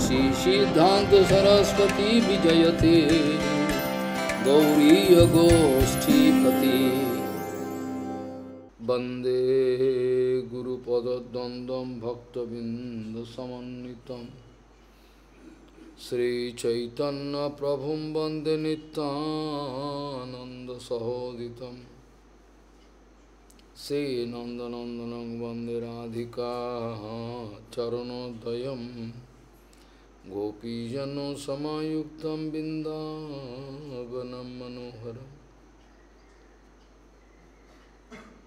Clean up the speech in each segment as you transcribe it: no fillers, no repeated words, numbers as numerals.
श्री सिद्धांत सरस्वती विजयते गौरी गोष्ठीपति वंदे गुरुपद्वंद्वं भक्तबिंदसमन्वितं श्री चैतन्य प्रभुं वंदे नित्यानंद सहोदितं श्री नंदनंदनं वंदे राधिका चरणोदयं गोपीजनों समायुक्तं बिंदावनं मनोहरम्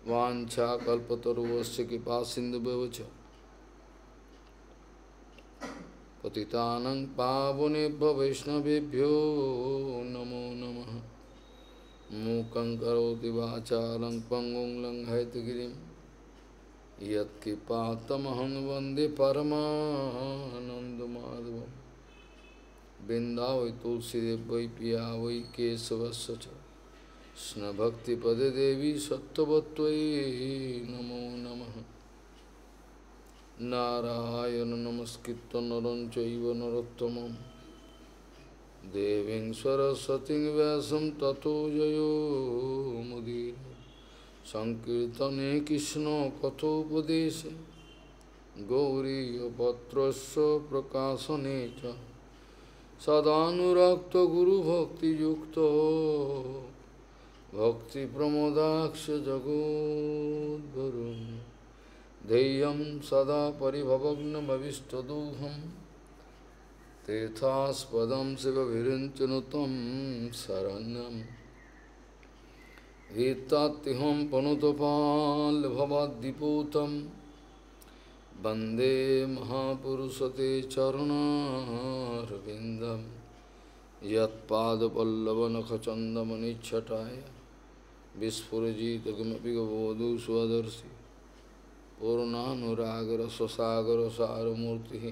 वाञ्छाकल्पतरुश्च कृपासिन्धुभ्यश्च पतितानां पावनेभ्यो वैष्णवेभ्यो नमो नमः। मूकं करोति वाचालं पङ्गुं लङ्घयितगिरिं यत्कृपातमहं वन्दे परमानन्दमाधवं। बिन्दावै तुलसीदेव वै पिया वै केशवस्य च कृष्ण भक्ति पदे देवी सत्वत्वयि नमो नमः। नारायण नमस्कृत्य नरं चैव नरोत्तमं देवीं सरस्वतीं व्यासं ततो जयो मुदीरये। संकीर्तने कृष्ण कथोपदेशे गौरीयपत्रस्य प्रकाशने च सदानुरक्त गुरुभक्तियुक्तो भक्ति प्रमोदाक्ष जगोद्वरुन् ध्येयं सदा परिभवग्नमविष्टदोहं तीर्थास्पदं शिवविरिञ्चनुतं शरण्यं भीतात्तिहं पनुतपाल्भवाद्दिपूतं वन्दे महापुरुषते चरणारविन्दं यत्पादपल्लवनखचन्दमनिच्छटाय विस्फुरजित किमपि गबोधु स्वदर्शि पूर्णानुरागर स्वसागर सारमूर्तिः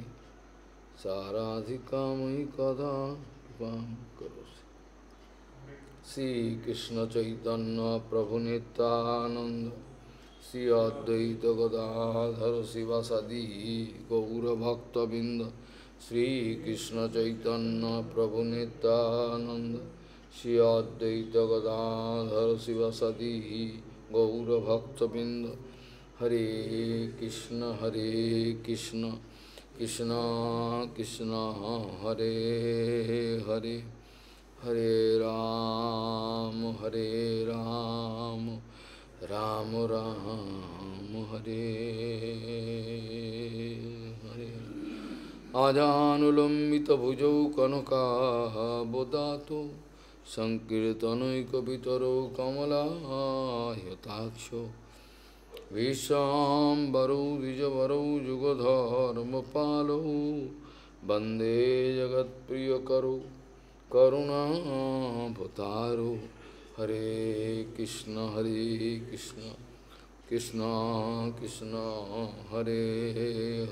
साराधिकामयि कदा कृपां करोसि। श्रीकृष्ण चैतन्य प्रभु नित्यानंद श्री अद्वैत गदाधर शिवासादि गौरभक्तबिंद श्रीकृष्ण चैतन्य प्रभु नित्यानंद श्री अद्वैत गदाधर शिवासादि गौरभक्तबिंद। हरे कृष्ण कृष्ण कृष्ण हरे हरे हरे राम राम राम हरे हरे। आजानुलम्बितभुजौ कनकाबदातो संकीर्तनैकपितरौ कमलायताक्षो विश्वाम्बरौ द्विजवरौ जुगधर्मपालौ वन्दे जगत्प्रियकरौ करुणावतारो। हरे कृष्ण कृष्ण कृष्ण हरे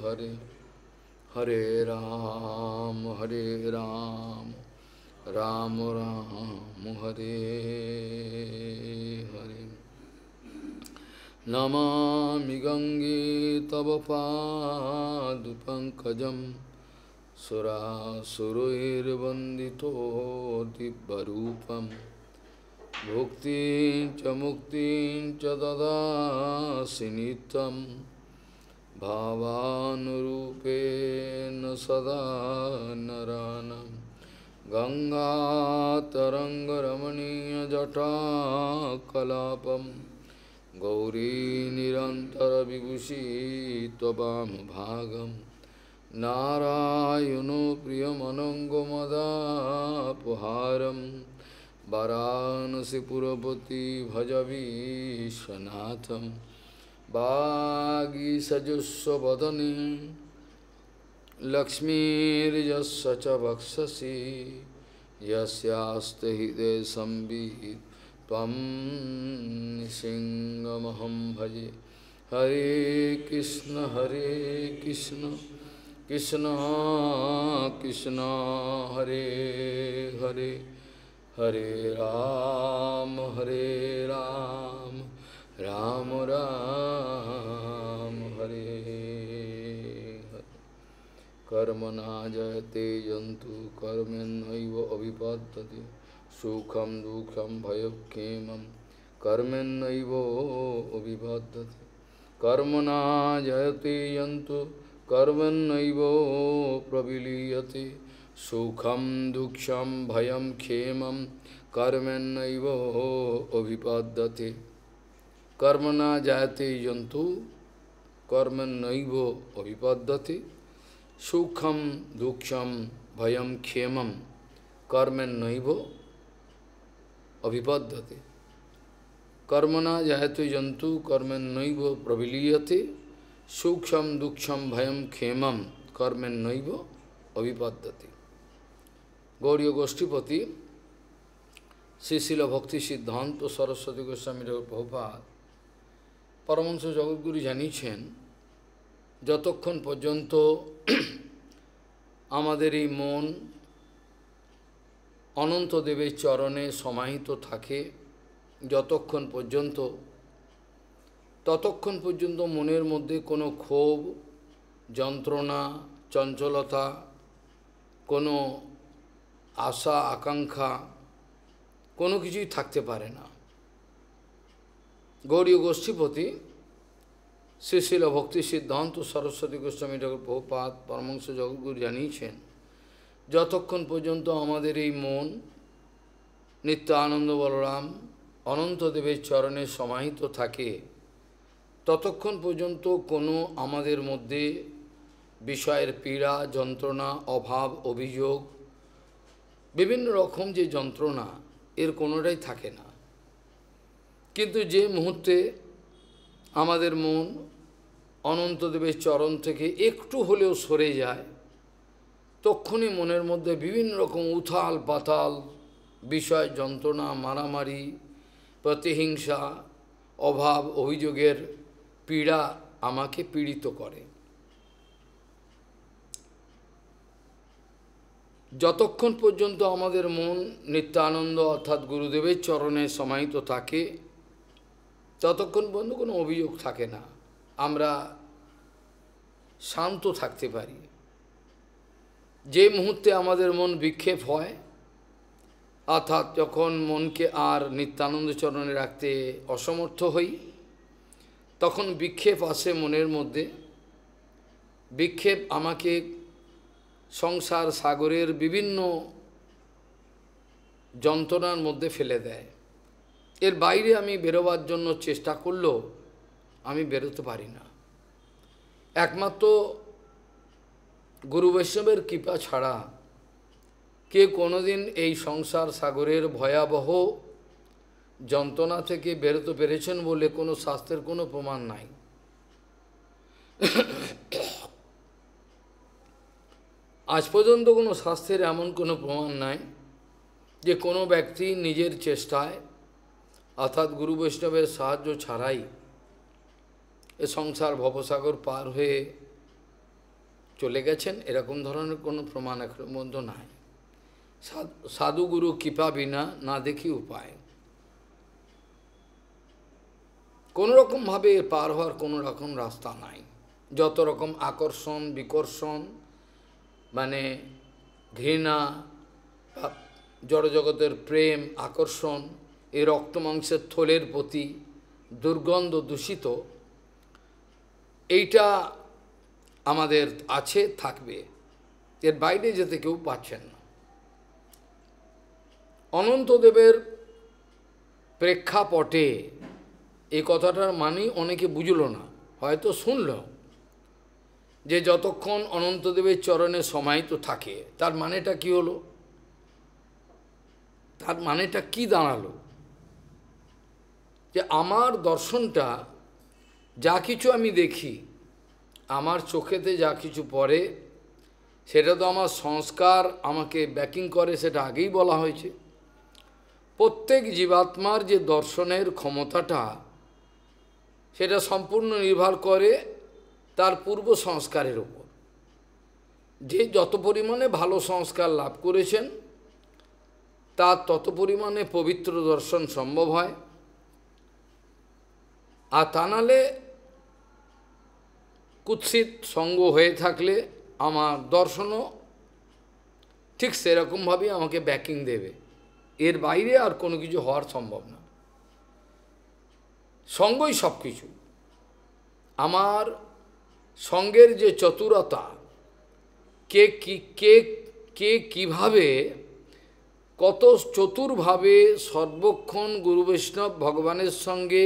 हरे हरे राम राम राम हरे हरे। नमामि गंगे तव पादपङ्कजं सुरासुरैर्वन्दितो दिव्यरूपं भुक्तिं च मुक्तिं च ददासि नित्यं भावानुरूपेण सदा नराणां। गंगातरङ्गरमणीयजटाकलापं गौरी निरन्तरविभूषी त्ववामभागं नारायणो प्रियमनङ्गमदापहारं वाराणसीपुरपति भजवीशनाथं। वागीसजुस्वदने लक्ष्मीर्यस्य च वक्षसि यस्यास्ते हृदये संवित् त्वं नृसिंहमहं भजे। हरे कृष्ण कृष्ण कृष्ण हरे हरे हरे राम राम राम हरे हरे। कर्मणा जयते जन्तु कर्मेण्यैव अभिपद्यते सुखं दुःखं भयक्षेमं कर्मेण्यैव अभिपद्यते कर्मणा जयते जन्तु कर्मेण्यैव प्रविलीयते सुखं दुःखं भयं क्षेमं कर्मेण्यैव अभिपद्यते कर्मणा जयते जन्तु कर्मेण्यैव अभिपद्यते सुखम दुःखम भयम क्षेमम कर्मेण्यैव अभिपद्यते कर्मणा जयते जन्तु कर्मेण्यैव प्रविलीयते सुखम दुःखम भयम क्षेमम कर्मेण्यैव अभिपद्यते। गौड़ीय गोष्ठीपति श्री शिल भक्ति सिद्धांत सरस्वती गोस्वामी प्रभुपाद परमहंस जगद्गुरु জানিয়েছেন যতক্ষণ পর্যন্ত আমাদের এই মন অনন্ত দেবের চরণে সমাহিত থাকে যতক্ষণ পর্যন্ত ততক্ষণ পর্যন্ত মনের মধ্যে কোনো ক্ষোভ যন্ত্রণা চঞ্চলতা কোনো আশা আকাঙ্ক্ষা কোনো কিছুই থাকতে পারে না। গৌড়ীয় গোষ্ঠীপতি শ্রী শিল ভক্তি সিদ্ধান্ত সরস্বতী গোস্বামী ঠাকুর প্রভুপাদ পরমহংস জগদ্গুরু জানিয়েছেন যতক্ষণ পর্যন্ত আমাদের এই মন নিত্য আনন্দ বলরাম অনন্তদেবের চরণে সমাহিত থাকে ততক্ষণ পর্যন্ত কোনো আমাদের মধ্যে বিষয়ের পীড়া যন্ত্রণা অভাব অভিযোগ বিভিন্ন রকম যে যন্ত্রণা এর কোনোটাই থাকে না। কিন্তু যে মুহূর্তে আমাদের মন অনন্তদেবের চরণ থেকে একটু হলেও সরে যায় তখনই মনের মধ্যে বিভিন্ন রকম উথাল পাতাল বিষয় যন্ত্রণা মারামারি প্রতিহিংসা অভাব অভিযোগের পীড়া আমাকে পীড়িত করে। যতক্ষণ পর্যন্ত আমাদের মন নিত্যানন্দ অর্থাৎ গুরুদেবের চরণে সমাহিত থাকে ততক্ষণ পর্যন্ত কোনো অভিযোগ থাকে না, আমরা শান্ত থাকতে পারি। যে মুহূর্তে আমাদের মন বিক্ষেপ হয় অর্থাৎ যখন মনকে আর নিত্যানন্দ চরণে রাখতে অসমর্থ হই তখন বিক্ষেপ আসে মনের মধ্যে। বিক্ষেপ আমাকে সংসার সাগরের বিভিন্ন যন্ত্রণার মধ্যে ফেলে দেয়। এর বাইরে আমি বেরোবার জন্য চেষ্টা করলেও আমি বেরোতে পারি না। একমাত্র গুরু বৈষ্ণবের কৃপা ছাড়া কে কোনোদিন এই সংসার সাগরের ভয়াবহ যন্ত্রণা থেকে বেরোতে পেরেছেন বলে কোনো শাস্ত্রের কোনো প্রমাণ নাই। আজ পর্যন্ত কোনো শাস্ত্রের এমন কোনো প্রমাণ নাই যে কোনো ব্যক্তি নিজের চেষ্টায় অর্থাৎ গুরু বৈষ্ণবের সাহায্য ছাড়াই এ সংসার ভবসাগর পার হয়ে চলে গেছেন, এরকম ধরনের কোনো প্রমাণ এখনো পর্যন্ত নাই। সাধু গুরু কৃপা বিনা না দেখি উপায়। কোনো রকমভাবে পার হওয়ার কোনো রকম রাস্তা নাই। যত রকম আকর্ষণ বিকর্ষণ মানে ঘৃণা জড়জগতের প্রেম আকর্ষণ এই রক্তমাংসের থলের প্রতি দুর্গন্ধ দূষিত এইটা আমাদের আছে থাকবে, এর বাইরে যেতে কেউ পাচ্ছেন না। অনন্তদেবের প্রেক্ষাপটে এই কথাটার মানেই অনেকে বুঝল না, হয়তো শুনল যে যতক্ষণ অনন্তদেবের চরণে সমাহিত থাকে তার মানেটা কি হলো, তার মানেটা কি দাঁড়ালো যে আমার দর্শনটা যা কিছু আমি দেখি আমার চোখেতে যা কিছু পড়ে সেটা তো আমার সংস্কার আমাকে ব্যাকিং করে, সেটা আগেই বলা হয়েছে। প্রত্যেক জীবাত্মার যে দর্শনের ক্ষমতাটা সেটা সম্পূর্ণ নির্ভর করে তার পূর্ব সংস্কারের উপর। যে যত পরিমাণে ভালো সংস্কার লাভ করেছেন তার তত পরিমাণে পবিত্র দর্শন সম্ভব হয়। আর তা নাহলে কুৎসিত সঙ্গ হয়ে থাকলে আমার দর্শনও ঠিক সেরকমভাবেই আমাকে ব্যাকিং দেবে। এর বাইরে আর কোনো কিছু হওয়ার সম্ভব না। সঙ্গই সব কিছু। আমার সঙ্গের যে চতুরতা, কে কিভাবে কত চতুরভাবে সর্বক্ষণ গুরু বৈষ্ণব ভগবানের সঙ্গে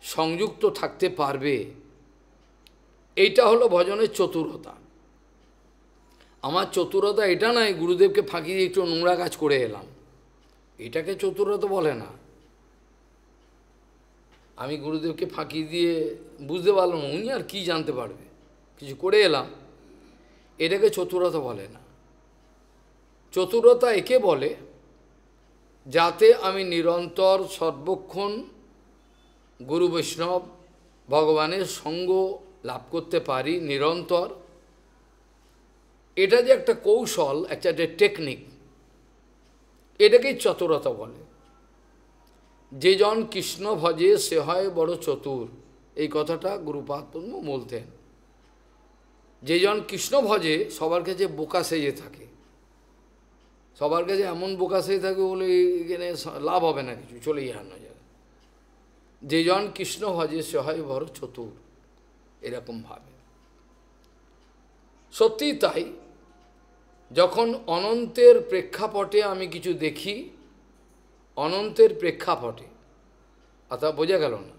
সংযুক্ত থাকতে পারবে, এইটা হলো ভজনের চতুরতা। আমার চতুরতা এটা নয় গুরুদেবকে ফাঁকি দিয়ে একটু নোংরা কাজ করে এলাম, এটাকে চতুরতা বলে না। আমি গুরুদেবকে ফাঁকি দিয়ে বুঝতে পারলাম উনি আর কি জানতে পারবে, কিছু করে এলাম, এটাকে চতুরতা বলে না। চতুরতা একে বলে যাতে আমি নিরন্তর সর্বক্ষণ গুরু বৈষ্ণব ভগবানের সঙ্গ লাভ করতে পারি নিরন্তর। এটা যে একটা কৌশল, একটা টেকনিক, এটাকেই চতুরতা বলে। যে জন কৃষ্ণ ভজে সে হয় বড় চতুর, এই কথাটা গুরুপাদ পদ্ম বলতেন। যে জন কৃষ্ণ ভজে সবার কাছে বোকা সেজে থাকে, সবার কাছে এমন বোকা সেজে থাকে বলে এখানে লাভ হবে না, কিছু চলেই হারানো যাবে। যে জন কৃষ্ণ ভজে সে হয় বড় চতুর, এরকম ভাবে। সত্যি তাই। যখন অনন্তের প্রেক্ষাপটে আমি কিছু দেখি, অনন্তের প্রেক্ষাপটে, অর্থাৎ বোঝা গেল না,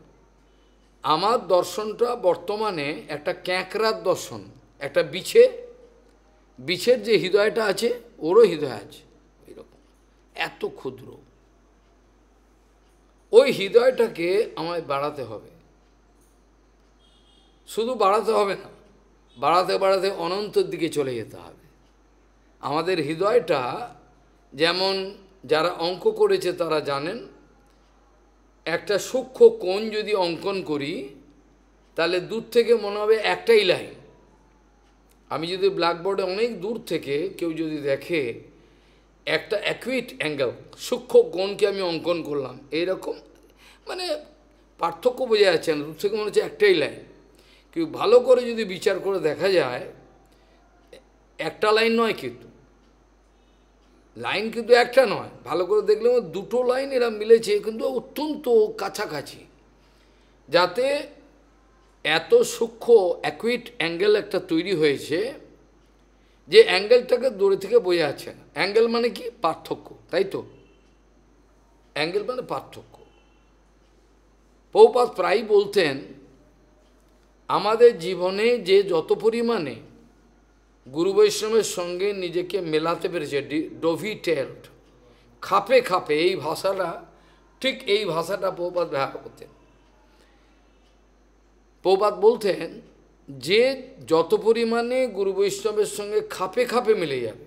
আমার দর্শনটা বর্তমানে একটা ক্যাঁকড়ার দর্শন, একটা বিছের যে হৃদয়টা আছে ওরও হৃদয় আছে এরকম, এত ক্ষুদ্র। ওই হৃদয়টাকে আমায় বাড়াতে হবে। শুধু বাড়াতে হবে না, বাড়াতে বাড়াতে অনন্তের দিকে চলে যেতে হবে। আমাদের হৃদয়টা যেমন, যারা অঙ্ক করেছে তারা জানেন, একটা সূক্ষ্ম কোণ যদি অঙ্কন করি তাহলে দূর থেকে মনে হবে একটাই লাইন। আমি যদি ব্ল্যাকবোর্ডে অনেক দূর থেকে কেউ যদি দেখে একটা অ্যাকুইট অ্যাঙ্গেল, সূক্ষ্ম কোণকে আমি অঙ্কন করলাম, এইরকম মানে পার্থক্য বোঝা যাচ্ছে না, দূর থেকে মনে হচ্ছে একটাই লাইন। কেউ ভালো করে যদি বিচার করে দেখা যায় একটা লাইন নয়, কিন্তু লাইন কিন্তু একটা নয়, ভালো করে দেখলে দুটো লাইন এরা মিলেছে, কিন্তু অত্যন্ত কাছাকাছি, যাতে এত সূক্ষ্ম অ্যাকুইট অ্যাঙ্গেল একটা তৈরি হয়েছে যে অ্যাঙ্গেলটাকে দূরে থেকে বোঝা যাচ্ছে না। অ্যাঙ্গেল মানে কি? পার্থক্য, তাই তো? অ্যাঙ্গেল মানে পার্থক্য। প্রভুপাদ প্রায়ই বলতেন, আমাদের জীবনে যে যত পরিমাণে গুরু বৈষ্ণবের সঙ্গে নিজেকে মেলাতে পেরেছে, ডোভিটেলড, খাপে খাপে, এই ভাষাটা ঠিক এই ভাষাটা প্রভুপাদ ব্যবহার করতেন। প্রভুপাদ বলতেন যে যত পরিমাণে গুরু বৈষ্ণবের সঙ্গে খাপে খাপে মিলে যাবে,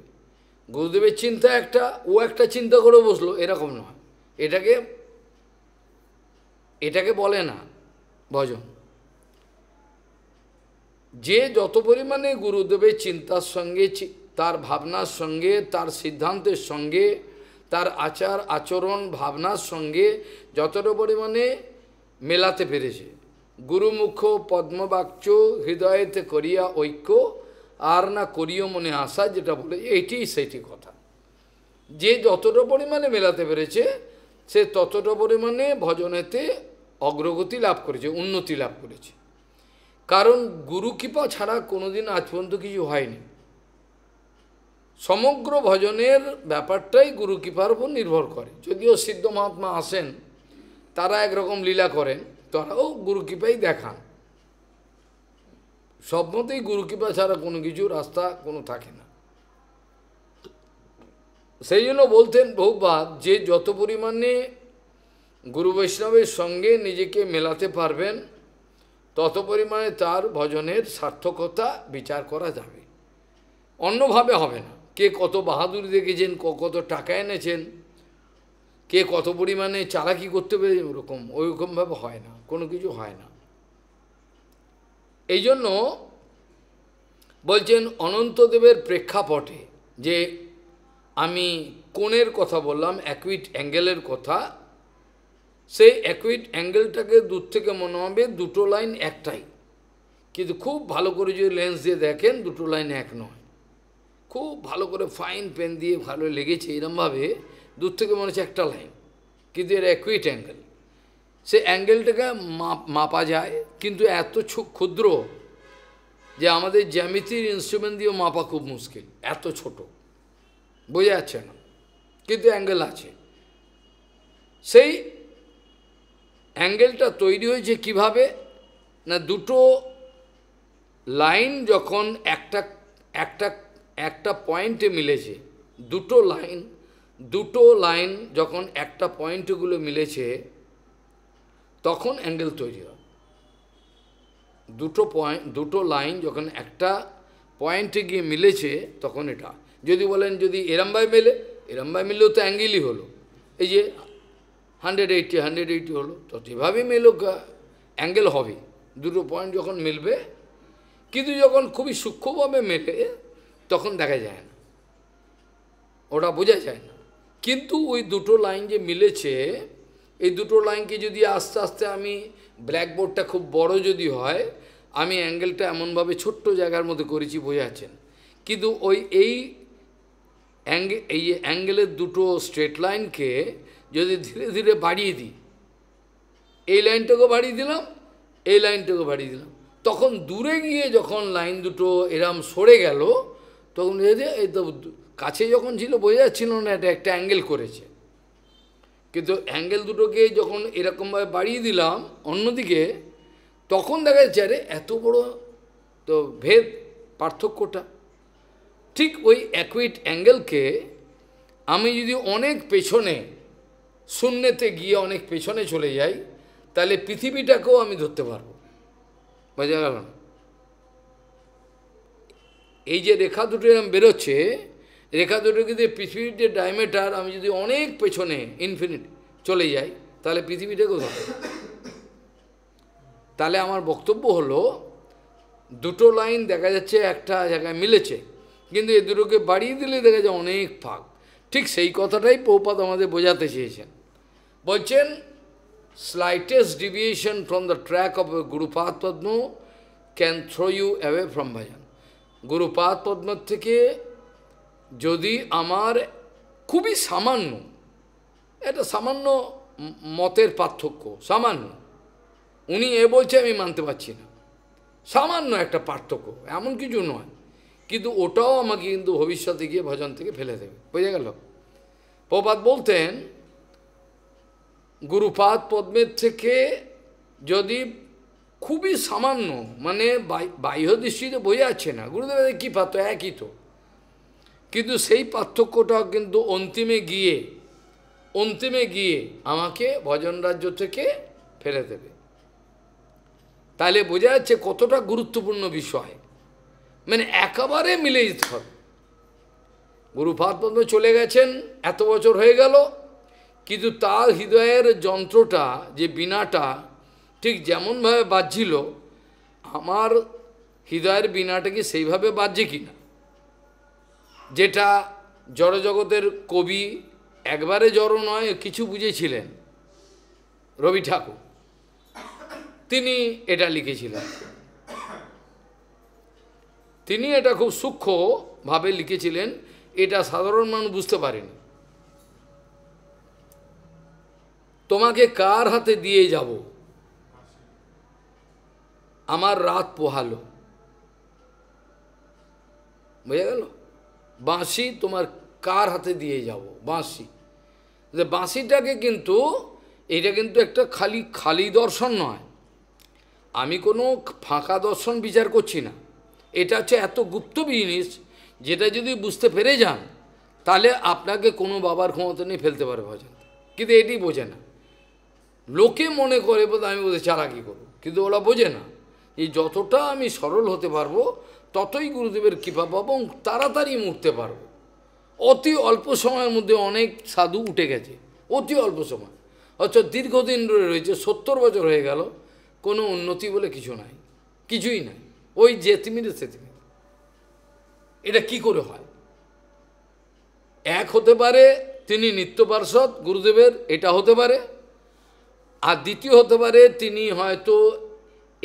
গুরুদেবের চিন্তা একটা, ও একটা চিন্তা করে বসলো, এরকম নয়। এটাকে বলে না ভজন। যে যত পরিমাণে গুরুদেবের চিন্তার সঙ্গে, তার ভাবনার সঙ্গে, তার সিদ্ধান্তের সঙ্গে, তার আচার আচরণ ভাবনার সঙ্গে যতটা পরিমাণে মেলাতে পেরেছে, গুরুমুখ পদ্মবাক্য হৃদয়েতে করিয়া ঐক্য, আর না করিও মনে আশা, যেটা বলে এইটি সেইটি কথা। যে যতটা পরিমাণে মেলাতে পেরেছে সে ততটা পরিমাণে ভজনেতে অগ্রগতি লাভ করেছে, উন্নতি লাভ করেছে। কারণ গুরু কৃপা ছাড়া কোনোদিন আজ পর্যন্ত কিছু হয়নি। সমগ্র ভজনের ব্যাপারটাই গুরু কৃপার উপর নির্ভর করে। যদিও সিদ্ধ মহাত্মা আসেন, তারা একরকম লীলা করেন, তারাও গুরু কৃপাই দেখান। সব মতেই গুরু কৃপা ছাড়া কোনো কিছু রাস্তা কোনো থাকে না। সেই জন্য বলতেন বহুবার, যে যত পরিমাণে গুরু বৈষ্ণবের সঙ্গে নিজেকে মেলাতে পারবেন তত পরিমাণে তার ভজনের সার্থকতা বিচার করা যাবে, অন্যভাবে হবে না। কে কত বাহাদুরি দেখেছেন, কত টাকা এনেছেন, কে কত পরিমাণে চালাকি করতে পারে, ওইরকমভাবে হয় না, কোনো কিছু হয় না। এই জন্য বলছেন অনন্তদেবের প্রেক্ষাপটে, যে আমি কোণের কথা বললাম, অ্যাকুইট অ্যাঙ্গেলের কথা, সেই অ্যাকুইট অ্যাঙ্গেলটাকে দূর থেকে মনে হবে দুটো লাইন একটাই, কিন্তু খুব ভালো করে যদি লেন্স দিয়ে দেখেন দুটো লাইন এক নয়, খুব ভালো করে ফাইন পেন দিয়ে ভালো লেগেছে এরমভাবে দূর থেকে মনে হচ্ছে একটা লাইন, কিন্তু এর অ্যাকুইট অ্যাঙ্গেল, সে অ্যাঙ্গেলটাকে মাপা যায়, কিন্তু এত ক্ষুদ্র যে আমাদের জ্যামিতির ইনস্ট্রুমেন্ট দিয়েও মাপা খুব মুশকিল, এত ছোট, বোঝা যাচ্ছে না, কিন্তু অ্যাঙ্গেল আছে। সেই অ্যাঙ্গেলটা তৈরি হয়েছে কিভাবে না, দুটো লাইন যখন একটা একটা একটা পয়েন্টে মিলেছে, দুটো লাইন যখন একটা পয়েন্টগুলো মিলেছে তখন অ্যাঙ্গেল তৈরি হয়। দুটো লাইন যখন একটা পয়েন্টে গিয়ে মিলেছে তখন এটা, যদি বলেন যদি এরমভাবে মিললেও তো অ্যাঙ্গেলই হলো, এই যে 180 হলো, তো যেভাবে মেলো অ্যাঙ্গেল হবে, দুটো পয়েন্ট যখন মিলবে, কিন্তু যখন খুবই সূক্ষ্মভাবে মেলে তখন দেখা যায় না, ওটা বোঝা যায় না। কিন্তু ওই দুটো লাইন যে মিলেছে, এই দুটো লাইনকে যদি আস্তে আস্তে আমি, ব্ল্যাকবোর্ডটা খুব বড় যদি হয়, আমি অ্যাঙ্গেলটা এমনভাবে ছোট্ট জায়গার মধ্যে করেছি, বোঝাচ্ছেন, কিন্তু এই অ্যাঙ্গেলের দুটো স্ট্রেট লাইনকে যদি ধীরে ধীরে বাড়িয়ে দিই, এই লাইনটাকেও বাড়িয়ে দিলাম, এই লাইনটাকেও বাড়িয়ে দিলাম, তখন দূরে গিয়ে যখন লাইন দুটো এরম সরে গেল, তখন এই তো কাছে যখন ছিল বোঝা যাচ্ছিল না এটা একটা অ্যাঙ্গেল করেছে, কিন্তু অ্যাঙ্গেল দুটোকে যখন এরকমভাবে বাড়িয়ে দিলাম অন্যদিকে, তখন দেখা যাচ্ছে আরে এত বড় তো ভেদ, পার্থক্যটা। ঠিক ওই অ্যাকুইট অ্যাঙ্গেলকে আমি যদি অনেক পেছনে, শূন্যতে গিয়ে অনেক পেছনে চলে যাই, তাহলে পৃথিবীটাকেও আমি ধরতে পারবো, বোঝা গেল না? এই যে রেখা দুটো এরকম বেরোচ্ছে, রেখা দুটো কিন্তু পৃথিবীর যে ডায়ামিটার, আমি যদি অনেক পেছনে ইনফিনিট চলে যাই, তাহলে পৃথিবীটাকেও ধরবো। তাহলে আমার বক্তব্য হলো, দুটো লাইন দেখা যাচ্ছে একটা জায়গায় মিলেছে, কিন্তু এই দুটোকে বাড়িয়ে দিলে দেখা যায় অনেক ফাঁক। ঠিক সেই কথাটাই প্রভুপাদ আমাদের বোঝাতে চেয়েছেন। বলছেন, slightest deviation from the track of a Gurupad Padma can throw you away from bhajan. Gurupad Padma থেকে যদি আমার খুবই সামান্য, এটা সামান্য মতের পার্থক্য, সামান্য, উনি বলছে আমি মানতে পারছি না, সামান্য একটা পার্থক্য, এমন কিছু নয়, কিন্তু ওটাও আমাকে কিন্তু ভবিষ্যতে গিয়ে ভজন থেকে ফেলে দেবে, বোঝা গেল? প্রভুপাদ বলতেন, গুরুপাদ পদ্মের থেকে যদি খুবই সামান্য, মানে বাহ্য দৃষ্টিতে বোঝা যাচ্ছে না, গুরুদেবের কী পার্থক্য, একই তো, কিন্তু সেই পার্থক্যটা কিন্তু অন্তিমে গিয়ে আমাকে ভজন রাজ্য থেকে ফেলে দেবে। তাহলে বোঝা যাচ্ছে কতটা গুরুত্বপূর্ণ বিষয়, মানে একেবারে মিলে যেতে হবে। গুরুপাদ পদ্ম চলে গেছেন, এত বছর হয়ে গেল, কিন্তু তার হৃদয়ের যন্ত্রটা, যে বীণাটা ঠিক যেমনভাবে বাজছিল, আমার হৃদয়ের বীণাটা কি সেইভাবে বাজছে কি না? যেটা জড়জগতের কবি, একবারে জড় নয়, কিছু বুঝেছিলেন, রবি ঠাকুর, তিনি এটা লিখেছিলেন, তিনি এটা খুব সূক্ষ্মভাবে লিখেছিলেন, এটা সাধারণ মানুষ বুঝতে পারেনি। তোমাকে কার হাতে দিয়ে যাব, আমার রাত পোহালো, বুঝা গেল? বাঁশি তোমার কার হাতে দিয়ে যাব, বাঁশি, বাঁশিটাকে কিন্তু, এটা কিন্তু একটা খালি দর্শন নয়, আমি কোনো ফাঁকা দর্শন বিচার করছি না, এটা হচ্ছে এত গুপ্ত জিনিস, যেটা যদি বুঝতে পেরে যান, তাহলে আপনাকে কোনো বাবার ক্ষমতা নিয়ে ফেলতে পারে ভজন, কিন্তু এটি বোঝে না। লোকে মনে করে বোধ আমি বোধহয় চালাকি করব, কিন্তু ওরা বোঝে না যে যতটা আমি সরল হতে পারবো, ততই গুরুদেবের কৃপা পাবো এবং তাড়াতাড়ি উঠতে পারবো। অতি অল্প সময়ের মধ্যে অনেক সাধু উঠে গেছে, অতি অল্প সময়, অথচ দীর্ঘদিন ধরে রয়েছে, 70 বছর হয়ে গেল, কোনো উন্নতি বলে কিছু নাই, কিছুই নাই, ওই যে তিমিরে সে তিমিরে। এটা কি করে হয়? এক হতে পারে তিনি নিত্য পার্ষদ গুরুদেবের, এটা হতে পারে, আর দ্বিতীয় হতে পারে তিনি হয়তো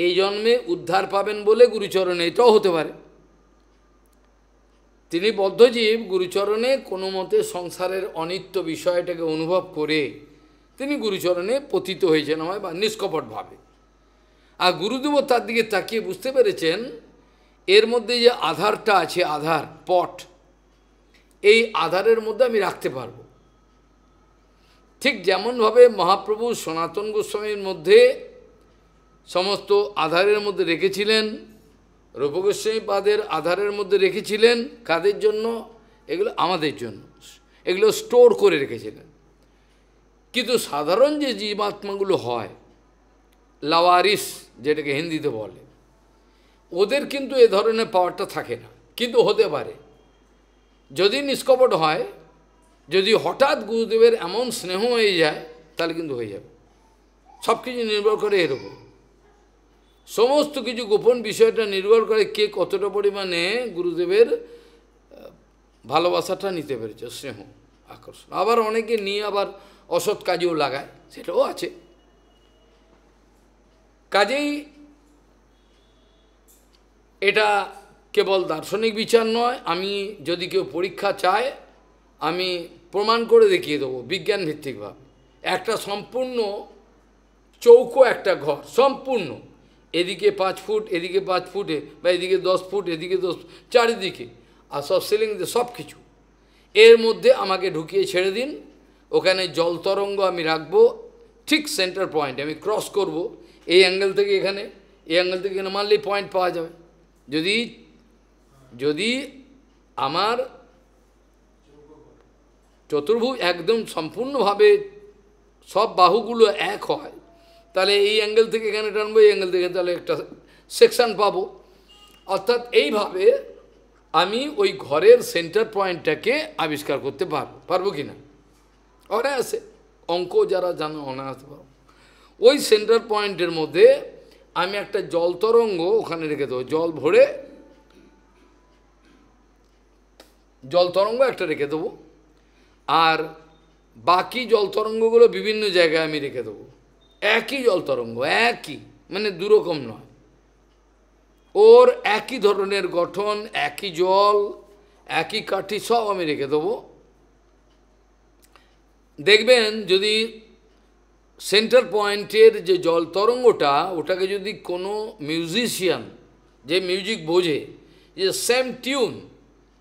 এই জন্মে উদ্ধার পাবেন বলে গুরুচরণে, এটাও হতে পারে। তিনি বদ্ধজীব গুরুচরণে কোনো মতে সংসারের অনিত্য বিষয়টাকে অনুভব করে তিনি গুরুচরণে পতিত হয়েছেন হয় বা নিষ্কপটভাবে। আর গুরুদেব তার দিকে তাকিয়ে বুঝতে পেরেছেন এর মধ্যে যে আধারটা আছে, আধার পট, এই আধারের মধ্যে আমি রাখতে পারবো। ঠিক যেমনভাবে মহাপ্রভু সনাতন গোস্বামীর মধ্যে সমস্ত আধারের মধ্যে রেখেছিলেন, রূপ গোস্বামী পাদের আধারের মধ্যে রেখেছিলেন, কাদের জন্য? এগুলো আমাদের জন্য, এগুলো স্টোর করে রেখেছিলেন। কিন্তু সাধারণ যে জীবাত্মাগুলো হয়, লাওয়ারিস যেটাকে হিন্দিতে বলে, ওদের কিন্তু এ ধরনের পাওয়ারটা থাকে না। কিন্তু হতে পারে যদি নিষ্কপট হয়, যদি হঠাৎ গুরুদেবের এমন স্নেহ হয়ে যায়, তাহলে কিন্তু হয়ে যাবে। সব কিছু নির্ভর করে এর উপর, সমস্ত কিছু গোপন বিষয়টা নির্ভর করে কে কতটা পরিমাণে গুরুদেবের ভালোবাসাটা নিতে পেরেছে, স্নেহ আকর্ষণ। আবার অনেকে নিয়ে আবার অসৎ কাজেও লাগায়, সেটাও আছে। কাজেই এটা কেবল দার্শনিক বিচার নয়, আমি যদি কেউ পরীক্ষা চায় আমি প্রমাণ করে দেখিয়ে দেবো বিজ্ঞান ভিত্তিকভাবে। একটা সম্পূর্ণ চৌকো একটা ঘর, সম্পূর্ণ এদিকে 5 ফুট, এদিকে 5 ফুটে, বা এদিকে 10 ফুট, এদিকে 10, চারিদিকে, আর সব সিলিং সব কিছু, এর মধ্যে আমাকে ঢুকিয়ে ছেড়ে দিন। ওখানে জল তরঙ্গ আমি রাখবো ঠিক সেন্টার পয়েন্টে, আমি ক্রস করব এই অ্যাঙ্গেল থেকে এখানে, এই অ্যাঙ্গেল থেকে এখানে মারলেই পয়েন্ট পাওয়া যাবে। যদি যদি আমার চতুর্ভুজ একদম সম্পূর্ণভাবে সব বাহুগুলো এক হয়, তাহলে এই অ্যাঙ্গেল থেকে এখানে টানবো, এই অ্যাঙ্গেল থেকে তাহলে একটা সেকশন পাবো। অর্থাৎ এইভাবে আমি ওই ঘরের সেন্টার পয়েন্টটাকে আবিষ্কার করতে পারবো কি না? অনায়াসে, অঙ্ক যারা জানো অনায়াসে পারবো। ওই সেন্টার পয়েন্টের মধ্যে আমি একটা জল তরঙ্গ ওখানে রেখে দেবো, জল ভরে জল তরঙ্গ একটা রেখে দেবো, আর বাকি জল তরঙ্গগুলো বিভিন্ন জায়গায় আমি রেখে দেবো। একই জল তরঙ্গ, একই, মানে দুরকম নয়, ওর একই ধরনের গঠন, একই জল, একই কাঠি, সব আমি রেখে দেবো। দেখবেন যদি সেন্টার পয়েন্টের যে জল তরঙ্গটা, ওটাকে যদি কোনো মিউজিশিয়ান যে মিউজিক বোঝে, যে সেম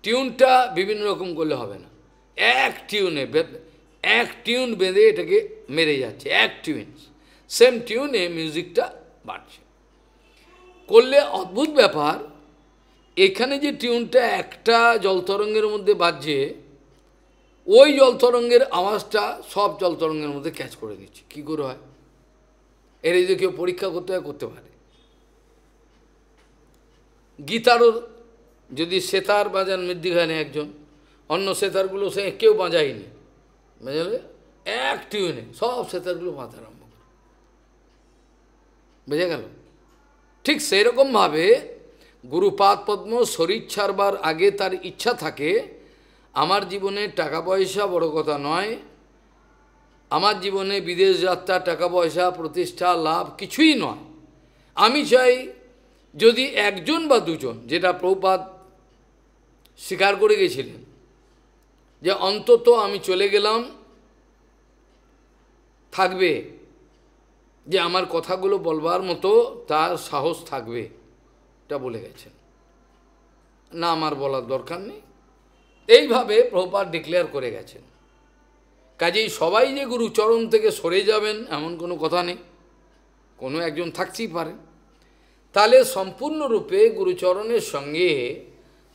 টিউনটা বিভিন্ন রকম করলে হবে না, এক টিউন বেঁধে এটাকে মেরে যাচ্ছে, এক টিউন, সেম টিউনে মিউজিকটা বাড়ছে করলে অদ্ভুত ব্যাপার। এখানে যে টিউনটা একটা জলতরঙ্গের মধ্যে বাজছে, ওই জলতরঙ্গের আওয়াজটা সব জলতরঙ্গের মধ্যে ক্যাচ করে দিচ্ছে। কী করে হয়? এর যদি কেউ পরীক্ষা করতে হয় করতে পারে। গীতারও যদি সেতার বাজান মৃদ্দিখানে একজন, অন্য সেতারগুলো সে কেউ বাজায়নি, বুঝলে, এক টিউনে সব সেতারগুলো বাজা আরম্ভ করে, বুঝে গেল? ঠিক সেইরকমভাবে গুরুপাদ পদ্ম শরীর ছাড়বার আগে তার ইচ্ছা থাকে, আমার জীবনে টাকা পয়সা বড় কথা নয়, আমার জীবনে বিদেশ যাত্রা, টাকা পয়সা, প্রতিষ্ঠা, লাভ কিছুই নয়। আমি চাই যদি একজন বা দুজন, যেটা প্রভুপাদ স্বীকার করে গেছিলেন, যে অন্তত আমি চলে গেলাম, থাকবে যে আমার কথাগুলো বলবার মতো তার সাহস থাকবে, এটা বলে গেছেন, না আমার বলার দরকার নেই। এইভাবে প্রভুপাদ ডিক্লেয়ার করে গেছেন। কাজেই সবাই যে গুরুচরণ থেকে সরে যাবেন এমন কোনো কথা নেই, কোনো একজন থাকতেই পারে। তাহলে সম্পূর্ণরূপে গুরুচরণের সঙ্গে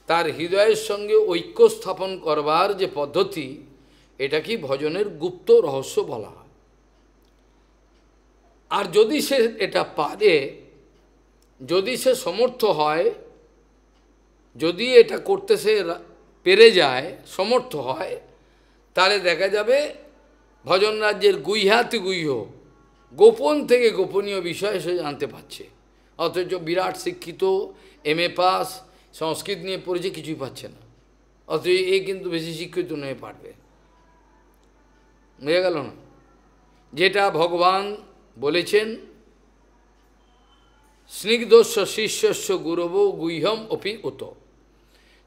তার হৃদয়ের সঙ্গে ঐক্য স্থাপন করবার যে পদ্ধতি, এটা কি ভজনের গুপ্ত রহস্য বলা হয়। আর যদি সে এটা পারে, যদি সে সমর্থ হয়, যদি এটা করতে সে পেরে যায়, সমর্থ হয়, তাহলে দেখা যাবে ভজন রাজ্যের গুহ্যাতি গুহ্য, গোপন থেকে গোপনীয় বিষয় সে জানতে পারছে। অথচ বিরাট শিক্ষিত, MA পাস, সংস্কৃত নিয়ে পড়েছে, কিছুই পাচ্ছে না। অথচ এ কিন্তু বেশি শিক্ষিত নয়, পারবে। বুঝে গেল না? যেটা ভগবান বলেছেন স্নিগ্ধস্য শিষ্যস্য গুরব গুহ্যম অপি উত।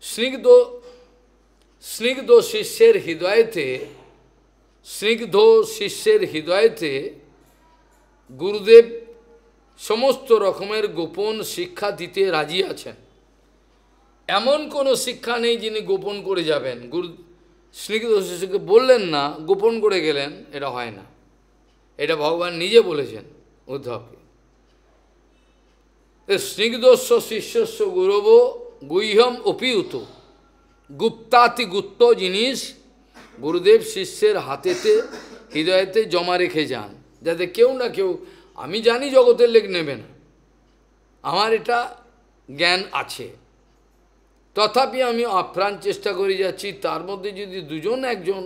স্নিগ্ধ স্নিগ্ধ শিষ্যের হৃদয়তে, স্নিগ্ধ শিষ্যের হৃদয়তে গুরুদেব সমস্ত রকমের গোপন শিক্ষা দিতে রাজি আছেন। এমন কোনো শিক্ষা নেই যিনি গোপন করে যাবেন। গুরু স্নিগ্ধ শিষ্যকে বললেন না, গোপন করে গেলেন, এটা হয় না। এটা ভগবান নিজে বলেছেন উদ্ধবকে। স্নিগ্ধস্য শিষ্যস্য গুরব গুহ্যম অপিউত। গুপ্তাতি গুপ্ত জিনিস গুরুদেব শিষ্যের হাতেতে হৃদয়তে জমা রেখে যান, যাতে কেউ না কেউ, আমি জানি জগতের লেখ নেবে না, আমার এটা জ্ঞান আছে, তথাপি আমি আপ্রাণ চেষ্টা করে যাচ্ছি, তার মধ্যে যদি দুজন একজন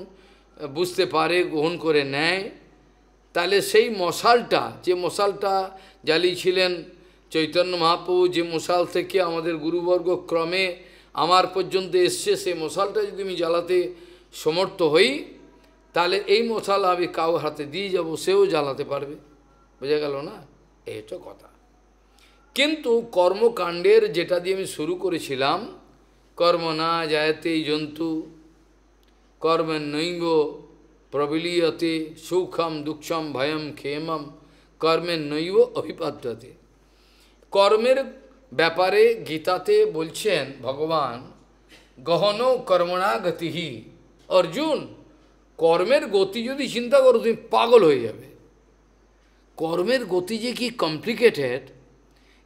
বুঝতে পারে, গ্রহণ করে নেয়, তাহলে সেই মশালটা, যে মশালটা জ্বালিয়েছিলেন চৈতন্য মহাপ্রভু, যে মশাল থেকে আমাদের গুরুবর্গ ক্রমে আমার পর্যন্ত এসছে, সেই মশালটা যদি আমি জ্বালাতে সমর্থ হই, তাহলে এই মশাল আমি কাউ হাতে দিয়ে যাব, সেও জ্বালাতে পারবে। বোঝা গেল না? এই তো কথা। কিন্তু কর্মকাণ্ডের যেটা দিয়ে আমি শুরু করেছিলাম, কর্ম না জায়তে জন্তু কর্মেন্নৈব প্রবিলীয়তে সুখম দুঃখম ভয়ম ক্ষেমম কর্মেন্নৈব অভিপাদ্যতে। কর্মের ব্যাপারে গীতাতে বলছেন ভগবান, গহন কর্মণা গতিহি। অর্জুন, কর্মের গতি যদি চিন্তা করো তুমি পাগল হয়ে যাবে। কর্মের গতি যে কি কমপ্লিকেটেড,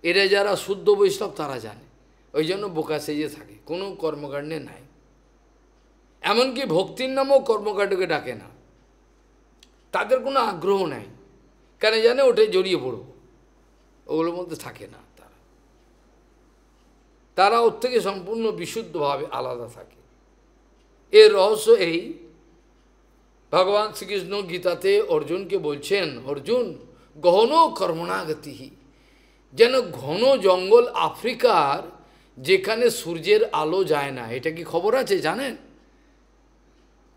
এরা যারা শুদ্ধ বৈষ্ণব তারা জানে, ওই জন্য বোকা সেজে থাকে, কোনো কর্মকাণ্ডে নাই। এমনকি ভক্তির নামও কর্মকাণ্ডকে ডাকে না, তাদের কোনো আগ্রহ নাই, কেন জানে ওটাই জড়িয়ে পড়ব, ওগুলোর মধ্যে থাকে না তারা, তারা ওর থেকে সম্পূর্ণ বিশুদ্ধভাবে আলাদা থাকে। এর রহস্য এই, ভগবান শ্রীকৃষ্ণ গীতাতে অর্জুনকে বলছেন, অর্জুন গহন কর্মণাগতিহি, যেন ঘন জঙ্গল আফ্রিকার, যেখানে সূর্যের আলো যায় না, এটা কি খবর আছে জানেন?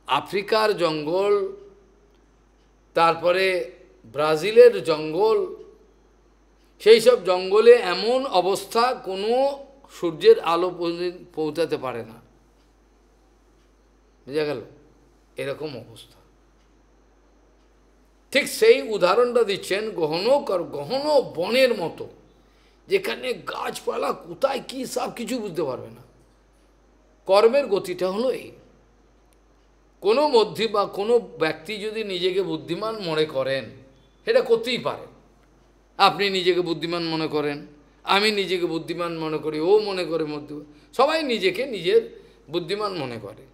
আফ্রিকার জঙ্গল, তারপরে ব্রাজিলের জঙ্গল, সেই সব জঙ্গলে এমন অবস্থা, কোনো সূর্যের আলো পৌঁছাতে পারে না। বুঝা গেল? এরকম অবস্থা। ঠিক সেই উদাহরণটা দিচ্ছেন গহন বনের মতো, যেখানে গাছপালা কোথায় কি সব কিছু বুঝতে পারবে না। কর্মের গতিটা হলো এই। কোনো মধ্যে বা কোনো ব্যক্তি যদি নিজেকে বুদ্ধিমান মনে করেন, সেটা করতেই পারে। আপনি নিজেকে বুদ্ধিমান মনে করেন, আমি নিজেকে বুদ্ধিমান মনে করি, ও মনে করে, মধ্যে সবাই নিজেকে নিজের বুদ্ধিমান মনে করে,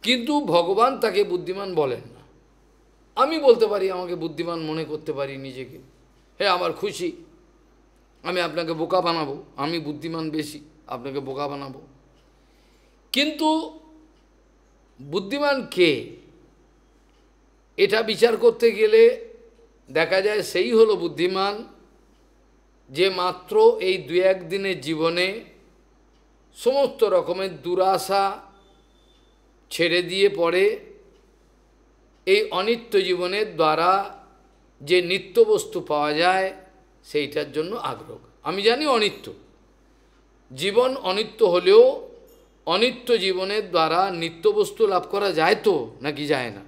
কিন্তু ভগবান তাকে বুদ্ধিমান বলেন না। আমি বলতে পারি, আমাকে বুদ্ধিমান মনে করতে পারি নিজেকে, হ্যাঁ আমার খুশি, আমি আপনাকে বোকা বানাবো, আমি বুদ্ধিমান বেশি, আপনাকে বোকা বানাবো। কিন্তু বুদ্ধিমান কে, এটা বিচার করতে গেলে দেখা যায় সেই হলো বুদ্ধিমান যে মাত্র এই দু এক দিনের জীবনে সমস্ত রকমের দুরাশা ছেড়ে দিয়ে পড়ে এই অনিত্য জীবনের দ্বারা যে নিত্য বস্তু পাওয়া যায় সেইটার জন্য আগ্রহ। আমি জানি অনিত্য জীবন, অনিত্য হলেও অনিত্য জীবনের দ্বারা নিত্য বস্তু লাভ করা যায় তো, নাকি যায় না?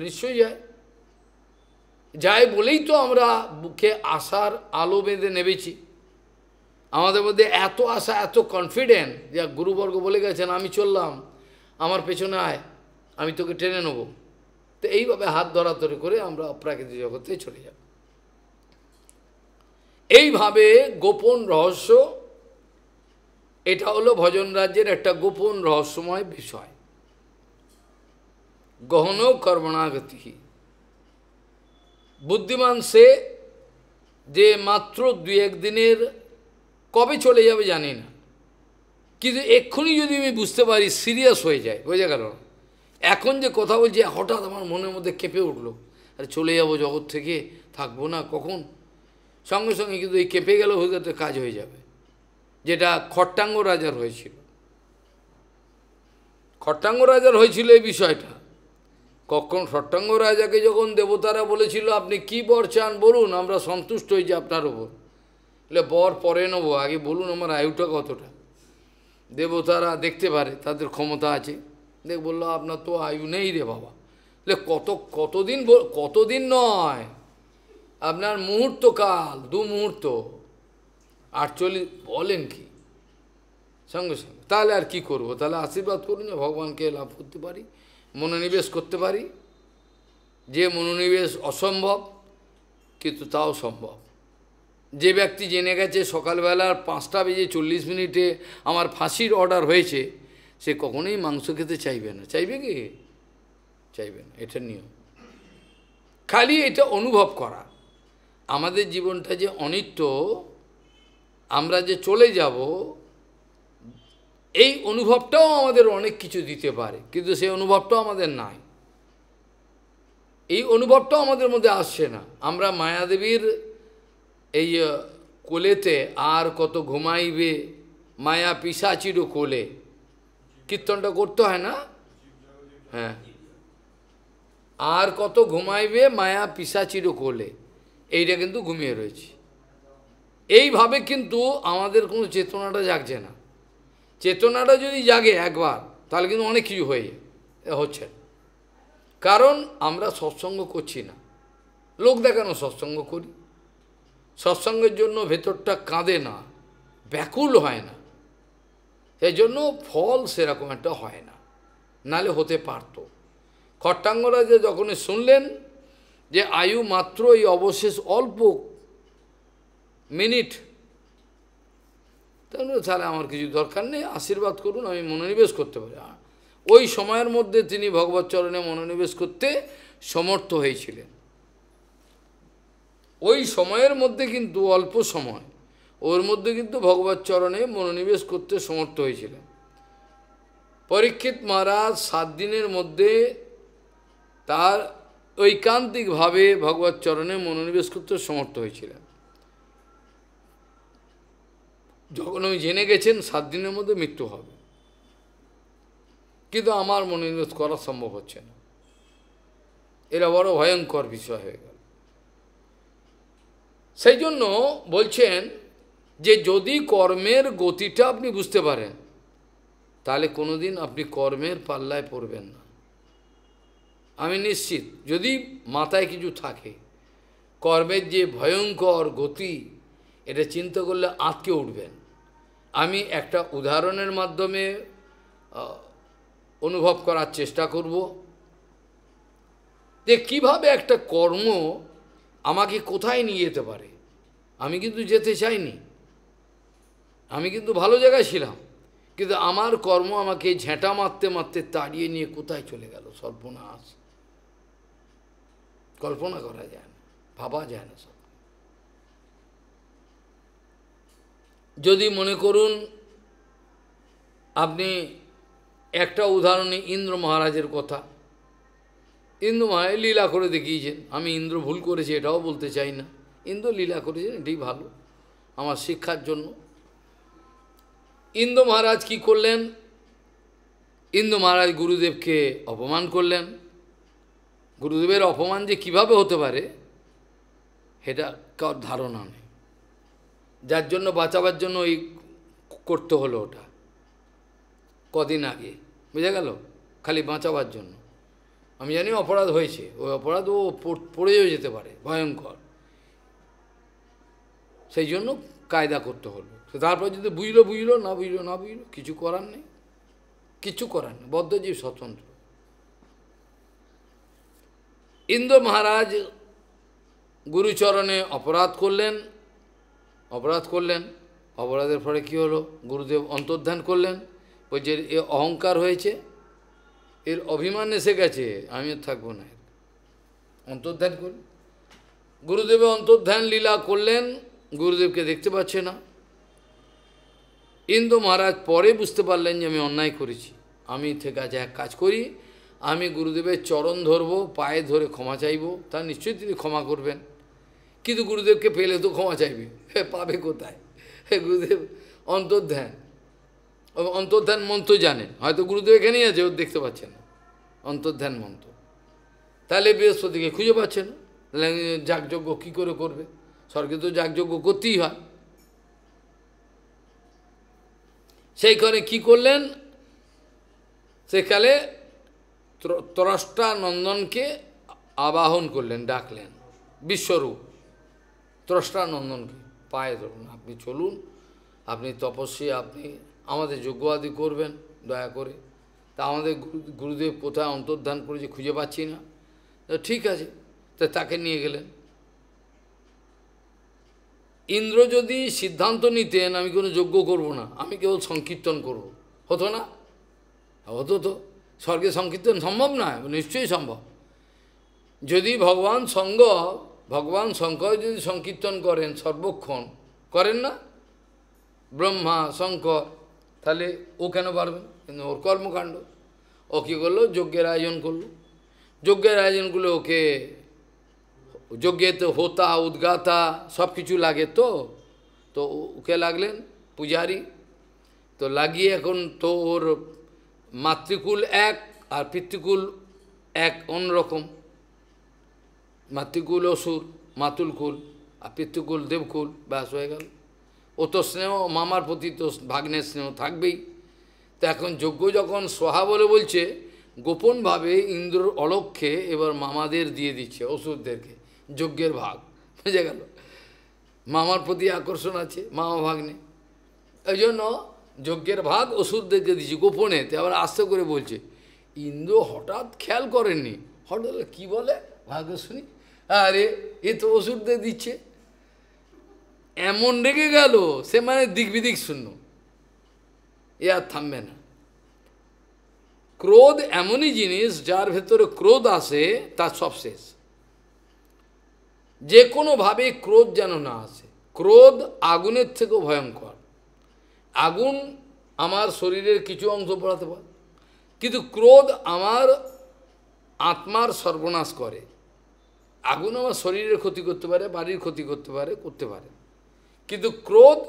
নিশ্চয়ই যায়। যায় বলেই তো আমরা বুকে আশার আলো বেঁধে নেবেছি। আমাদের মধ্যে এত আশা, এত কনফিডেন্ট, যে গুরুবর্গ বলে গেছেন আমি চললাম, আমার পেছনে আয়, আমি তোকে টেনে নেব। তো এইভাবে হাত ধরাধরি করে আমরা অপ্রাকৃতিক জগতে চলে যাব। এইভাবে গোপন রহস্য, এটা হলো ভজন রাজ্যের একটা গোপন রহস্যময় বিষয়। গহন কর্মণাগতি। বুদ্ধিমান সে যে মাত্র দু একদিনের, কবে চলে যাবে জানি না, কিন্তু এক্ষুনি যদি আমি বুঝতে পারি, সিরিয়াস হয়ে যায়। বোঝা গেল? এখন যে কথা বলছি, হঠাৎ আমার মনের মধ্যে কেঁপে উঠলো, আরে চলে যাব জগৎ থেকে, থাকবো না কখন, সঙ্গে সঙ্গে কিন্তু এই কেঁপে গেল হয়ে গেলে কাজ হয়ে যাবে, যেটা খট্টাঙ্গ রাজার হয়েছিল। খট্টাঙ্গ রাজার হয়েছিল এই বিষয়টা। কখন খট্টাঙ্গ রাজাকে যখন দেবতারা বলেছিল আপনি কি বর চান বলুন, আমরা সন্তুষ্ট হয়েছি আপনার ওপর, বলে বর পরে নেবো, আগে বলুন আমার আয়ুটা কতটা। দেবতারা দেখতে পারে, তাদের ক্ষমতা আছে। দেখ বললো আপনার তো আয়ু নেই রে বাবা। বলে কতদিন, কতদিন নয়, আপনার মুহূর্তকাল, 2 মুহূর্ত 48। বলেন কি, সঙ্গে সঙ্গে। তাহলে আর কি করব, তাহলে আশীর্বাদ করুন যে ভগবানকে লাভ করতে পারি, মনোনিবেশ করতে পারি। যে মনোনিবেশ অসম্ভব, কিন্তু তাও সম্ভব। যে ব্যক্তি জেনে গেছে সকালবেলার 5:40 আমার ফাঁসির অর্ডার হয়েছে, সে কখনোই মাংস খেতে চাইবে না। চাইবে কি? চাইবে না, এটা নিয়ম। খালি এটা অনুভব করা, আমাদের জীবনটা যে অনিত্য, আমরা যে চলে যাব, এই অনুভবটাও আমাদের অনেক কিছু দিতে পারে, কিন্তু সেই অনুভবটাও আমাদের নাই। এই অনুভবটাও আমাদের মধ্যে আসছে না। আমরা মায়াদেবীর এই কোলেতে আর কত ঘুমাইবে, মায়া পিশাচির কোলে, কীর্তনটা করতে হয় না? হ্যাঁ, আর কত ঘুমাইবে মায়া পিশাচির কোলে, এইটা কিন্তু ঘুমিয়ে রয়েছে। এইভাবে কিন্তু আমাদের কোনো চেতনাটা জাগছে না। চেতনাটা যদি জাগে একবার, তাহলে কিন্তু অনেক কিছু হচ্ছে। কারণ আমরা সৎসঙ্গ করছি না, লোক দেখানো সৎসঙ্গ করি। সৎসঙ্গের জন্য ভেতরটা কাঁদে না, ব্যাকুল হয় না, সেই জন্য ফল সেরকম একটা হয় না, নালে হতে পারত। খট্টাঙ্গরা যে যখন শুনলেন যে আয়ু মাত্র এই অবশেষ অল্প মিনিট, তাহলে আমার কিছু দরকার নেই, আশীর্বাদ করুন, আমি মনোনিবেশ করতে পারি। ওই সময়ের মধ্যে তিনি ভগবৎ চরণে মনোনিবেশ করতে সমর্থ হয়েছিলেন। ওই সময়ের মধ্যে কিন্তু, অল্প সময়, ওর মধ্যে কিন্তু ভগবৎ চরণে মনোনিবেশ করতে সমর্থ হয়েছিলেন। পরীক্ষিত মহারাজ 7 দিনের মধ্যে তার ঐকান্তিকভাবে ভগবৎ চরণে মনোনিবেশ করতে সমর্থ হয়েছিলেন। যখন উনি জেনে গেছেন 7 দিনের মধ্যে মৃত্যু হবে, কিন্তু আমার মনোনিবেশ করা সম্ভব হচ্ছে না, এরা বড় ভয়ঙ্কর বিষয় হয়ে গেল। সেই জন্য বলছেন যে যদি কর্মের গতিটা আপনি বুঝতে পারেন, তাহলে কোনোদিন আপনি কর্মের পাল্লায় পড়বেন না। আমি নিশ্চিত, যদি মাথায় কিছু থাকে, কর্মের যে ভয়ঙ্কর গতি, এটা চিন্তা করলে আঁতকে উঠবেন। আমি একটা উদাহরণের মাধ্যমে অনুভব করার চেষ্টা করব যে কিভাবে একটা কর্ম আমাকে কোথায় নিয়ে যেতে পারে। আমি কিন্তু যেতে চাইনি, আমি কিন্তু ভালো জায়গায় ছিলাম, কিন্তু আমার কর্ম আমাকে ঝেঁটা মারতে মারতে তাড়িয়ে নিয়ে কোথায় চলে গেল, সর্বনাশ। কল্পনা করা যায় না, ভাবা যায় না সব। যদি মনে করুন, আপনি একটা উদাহরণে ইন্দ্র মহারাজের কথা, ইন্দ্র মহারাজ লীলা করে দেখিয়েছেন। আমি ইন্দ্র ভুল করেছি এটাও বলতে চাই না, ইন্দ্র লীলা করেছেন, এটাই ভালো আমার শিক্ষার জন্য। ইন্দ্র মহারাজ কি করলেন? ইন্দ্র মহারাজ গুরুদেবকে অপমান করলেন। গুরুদেবের অপমান যে কিভাবে হতে পারে, এটা কার ধারণা নেই, যার জন্য বাঁচাবার জন্য ওই করতে হলো ওটা কদিন আগে, বুঝে গেল, খালি বাঁচাবার জন্য। আমি জানি অপরাধ হয়েছে, ওই অপরাধ ও পড়েও যেতে পারে, ভয়ঙ্কর, সেই জন্য কায়দা করতে হলো। তারপর যদি বুঝলো বুঝলো, না বুঝলো না বুঝলো, কিছু করার নেই, কিছু করার নেই, বদ্ধজীব স্বতন্ত্র। ইন্দ্র মহারাজ গুরুচরণে অপরাধ করলেন, অপরাধের ফলে কী হলো? গুরুদেব অন্তর্ধান করলেন, বলছে এ অহংকার হয়েছে, এর অভিমান এসে গেছে, আমি আর থাকবো না, অন্তর্ধান করলেন। গুরুদেবের অন্তর্ধান লীলা করলেন, গুরুদেবকে দেখতে পাচ্ছে না। ইন্দ্র মহারাজ পরে বুঝতে পারলেন যে আমি অন্যায় করেছি, আমি থেকে আজ এক কাজ করি, আমি গুরুদেবের চরণ ধরব, পায়ে ধরে ক্ষমা চাইব, তা নিশ্চয়ই তিনি ক্ষমা করবেন। কিন্তু গুরুদেবকে পেলে তো ক্ষমা চাইবে, পাবে কোথায়? গুরুদেব অন্তর্ধান মন্ত্র জানেন, হয়তো গুরুদেব এখানেই আছে, ওর দেখতে পাচ্ছেন না অন্তর্ধান মন্ত্র। তাহলে বৃহস্পতিকে খুঁজে পাচ্ছে না, তাহলে যাগযজ্ঞ কী করে করবে? স্বর্গে তো যাগযজ্ঞ করতেই হয়, সেইখানে কি করলেন, সেকালে ত্রষ্টা নন্দনকে আবাহন করলেন, ডাকলেন, বিশ্বরূপ ত্রষ্টা নন্দনকে পায়ে ধরুন, আপনি চলুন, আপনি তপস্বী, আপনি আমাদের যজ্ঞ আদি করবেন দয়া করে। তা আমাদের গুরুদেব কোথায় অন্তর্ধান করেছে খুঁজে পাচ্ছি না। ঠিক আছে, তা তাকে নিয়ে গেলেন। ইন্দ্র যদি সিদ্ধান্ত নিতেন আমি কোনো যজ্ঞ করব না, আমি কেবল সংকীর্তন করব, হতো না? হতো তো। স্বর্গে সংকীর্তন সম্ভব না? নিশ্চয়ই সম্ভব। যদি ভগবান শঙ্কর যদি সংকীর্তন করেন সর্বক্ষণ, করেন না ব্রহ্মা শঙ্কর, তাহলে ও কেন পারবেন? কিন্তু ওর কর্মকাণ্ড। ও কী করলো, যজ্ঞের আয়োজন করলো। যজ্ঞের আয়োজন করলে ওকে, যজ্ঞে তো হোতা উদ্গাতা সব কিছু লাগে, তো ওকে লাগলেন পূজারি। তো লাগিয়ে এখন তো ওর মাতৃকুল এক আর পিতৃকুল এক অন্যরকম। মাতৃকুল অসুর, মাতুলকুল, আর পিতৃকুল দেবকুল, ব্যাস হয়ে গেল। ও তো স্নেহ, মামার প্রতি তো ভাগ্নের স্নেহ থাকবেই। তো এখন যজ্ঞ যখন সোহা বলে বলছে, গোপনভাবে ইন্দ্রর অলক্ষ্যে এবার মামাদের দিয়ে দিচ্ছে, অসুরদেরকে যজ্ঞের ভাগ, বুঝে গেল? মামার প্রতি আকর্ষণ আছে, মামা ভাগ্নে, এই জন্য যজ্ঞের ভাগ অসুরদেরকে দিচ্ছে গোপনে। আবার আস্তে করে বলছে, ইন্দ্র হঠাৎ খেয়াল করেননি, হঠাৎ কি বলে ভাগ্য শুনি, আরে এ তো অসুরদের দিচ্ছে। এমন রেগে গেল সে, মানে দিক বিদিক শূন্য, এ আর থামবে না। ক্রোধ এমনই জিনিস, যার ভেতরে ক্রোধ আসে তার সব শেষ। যে কোনোভাবে ক্রোধ যেন না আসে। ক্রোধ আগুনের থেকেও ভয়ঙ্কর। আগুন আমার শরীরের কিছু অংশ পড়াতে পারে, কিন্তু ক্রোধ আমার আত্মার সর্বনাশ করে। আগুন আমার শরীরের ক্ষতি করতে পারে, বাড়ির ক্ষতি করতে পারে, কিন্তু ক্রোধ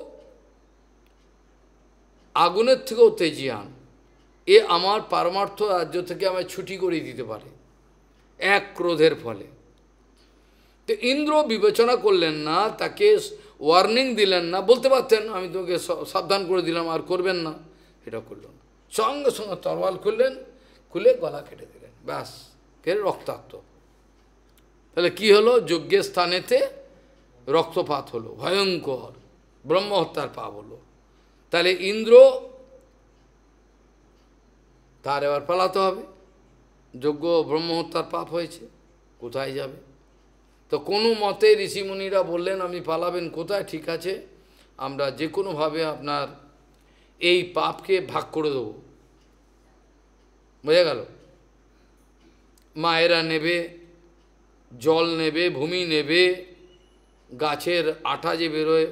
আগুনের থেকেও তেজিয়ান। এ আমার পারমার্থ রাজ্য থেকে আমায় ছুটি করে দিতে পারে এক ক্রোধের ফলে। তো ইন্দ্র বিবেচনা করলেন না, তাকে ওয়ার্নিং দিলেন না, বলতে পারতেন আমি তোমাকে সাবধান করে দিলাম আর করবেন না, এটা করল না। সঙ্গে সঙ্গে তরোয়াল খুললেন, খুলে গলা কেটে দিলেন, ব্যাস কেটে রক্তাক্ত। তাহলে কি হলো, যজ্ঞের স্থানেতে রক্তপাত হলো, ভয়ঙ্কর ব্রহ্মহত্যার পাপ হলো। তাহলে ইন্দ্র তার এবার পালাতে হবে, যজ্ঞ ব্রহ্মহত্যার পাপ হয়েছে, কোথায় যাবে? তো কোনো মতে ঋষিমুনিরা বললেন আপনি পালাবেন কোথায়? ঠিক আছে, আমরা যে কোনোভাবে আপনার এই পাপকে ভাগ করে দেবো, বোঝা গেল? মায়েরা নেবে, জল নেবে, ভূমি নেবে, গাছের আঠা যে বেরোয়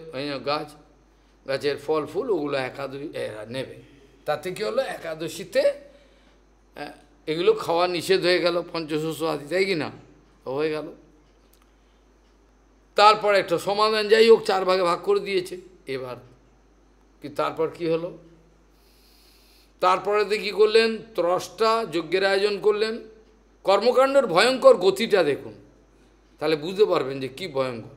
গাছের ফল ফুল, ওগুলো একাদশী নেবে। তাতে কী হলো, একাদশীতে এগুলো খাওয়া নিষেধ হয়ে গেল, পঞ্চশস্য আদি, তাই কি না? হয়ে গেল। তারপর একটা সমাধান, যাই হোক 4 ভাগে ভাগ করে দিয়েছে। এবার কি তারপর কি হলো, তারপরে কী করলেন, ত্রষ্টা যজ্ঞের আয়োজন করলেন। কর্মকাণ্ডের ভয়ঙ্কর গতিটা দেখুন, তাহলে বুঝতে পারবেন যে কি ভয়ঙ্কর।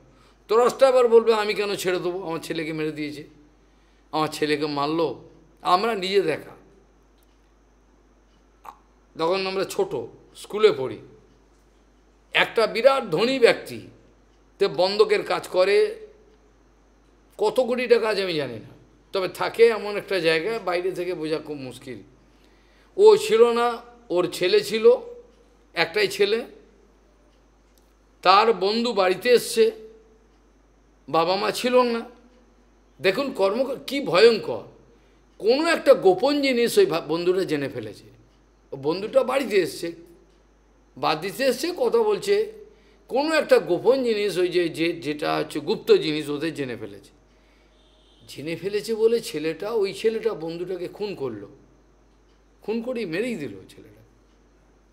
ত্রষ্টা এবার বলবে আমি কেন ছেড়ে দেবো, আমার ছেলেকে মেরে দিয়েছে, আমার ছেলেকে মারলো। আমরা নিজে দেখা, তখন আমরা ছোট স্কুলে পড়ি, একটা বিরাট ধনী ব্যক্তি তে বন্ধকের কাজ করে, কত কোটি টাকা কাজ আমি জানি না, তবে থাকে এমন একটা জায়গায়, বাইরে থেকে বোঝা খুব মুশকিল। ও ছিল না, ওর ছেলে ছিল, একটাই ছেলে, তার বন্ধু বাড়িতে এসছে, বাবা মা ছিল না। দেখুন কর্ম কি ভয়ঙ্কর, কোনো একটা গোপন জিনিস ওই বন্ধুটা জেনে ফেলেছে। ও বন্ধুটা বাড়িতে এসছে, কথা বলছে, কোনো একটা গোপন জিনিস, ওই যেটা হচ্ছে গুপ্ত জিনিস, ওদের জেনে ফেলেছে বলে ওই ছেলেটা বন্ধুটাকে খুন করলো, খুন করেই মেরেই দিল ছেলেটা,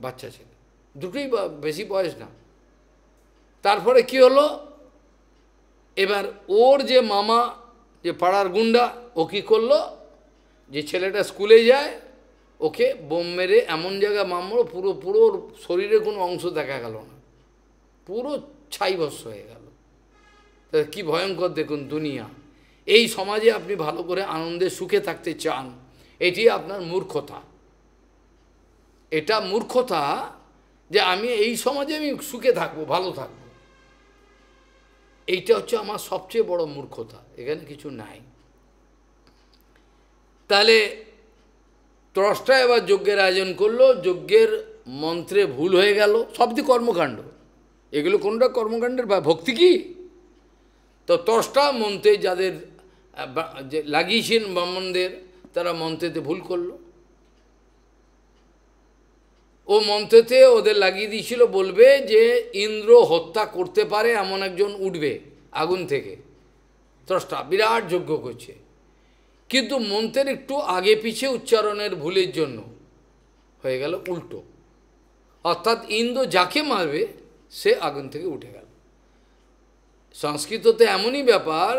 বাচ্চা ছেলে, দুটোই বেশি বয়স না। তারপরে কি হলো, এবার ওর যে মামা, যে পাড়ার গুন্ডা, ও কী করলো, যে ছেলেটা স্কুলে যায় ওকে বোম মেরে এমন জায়গায় মামলো, পুরো ওর শরীরে কোনো অংশ দেখা গেল না, পুরো ছাইভস্ম হয়ে গেল। তা কী ভয়ঙ্কর দেখুন দুনিয়া। এই সমাজে আপনি ভালো করে আনন্দে সুখে থাকতে চান, এটি আপনার মূর্খতা। এটা মূর্খতা যে আমি এই সমাজে আমি সুখে থাকবো, ভালো থাকবো। এইটা হচ্ছে আমার সবচেয়ে বড় মূর্খতা, এখানে কিছু নাই। তাহলে ত্রষ্টা এবার যজ্ঞের আয়োজন করলো, যজ্ঞের মন্ত্রে ভুল হয়ে গেল, সবই কর্মকাণ্ড, এগুলো কোনটা কর্মকাণ্ডের বা ভক্তি কি? তো ত্রষ্টা মন্ত্রে যাদের লাগিয়েছেন ব্রাহ্মণদের, তারা মন্ত্রেতে ভুল করলো। ও মন্ত্রেতে ওদের লাগিয়ে দিয়েছিল, বলবে যে ইন্দ্র হত্যা করতে পারে এমন একজন উঠবে আগুন থেকে, ত্রষ্টা বিরাট যজ্ঞ করছে, কিন্তু মন্ত্রের একটু আগে পিছে উচ্চারণের ভুলের জন্য হয়ে গেল উল্টো, অর্থাৎ ইন্দ্র যাকে মারবে সে আগুন থেকে উঠে গেল। সংস্কৃততে এমনই ব্যাপার,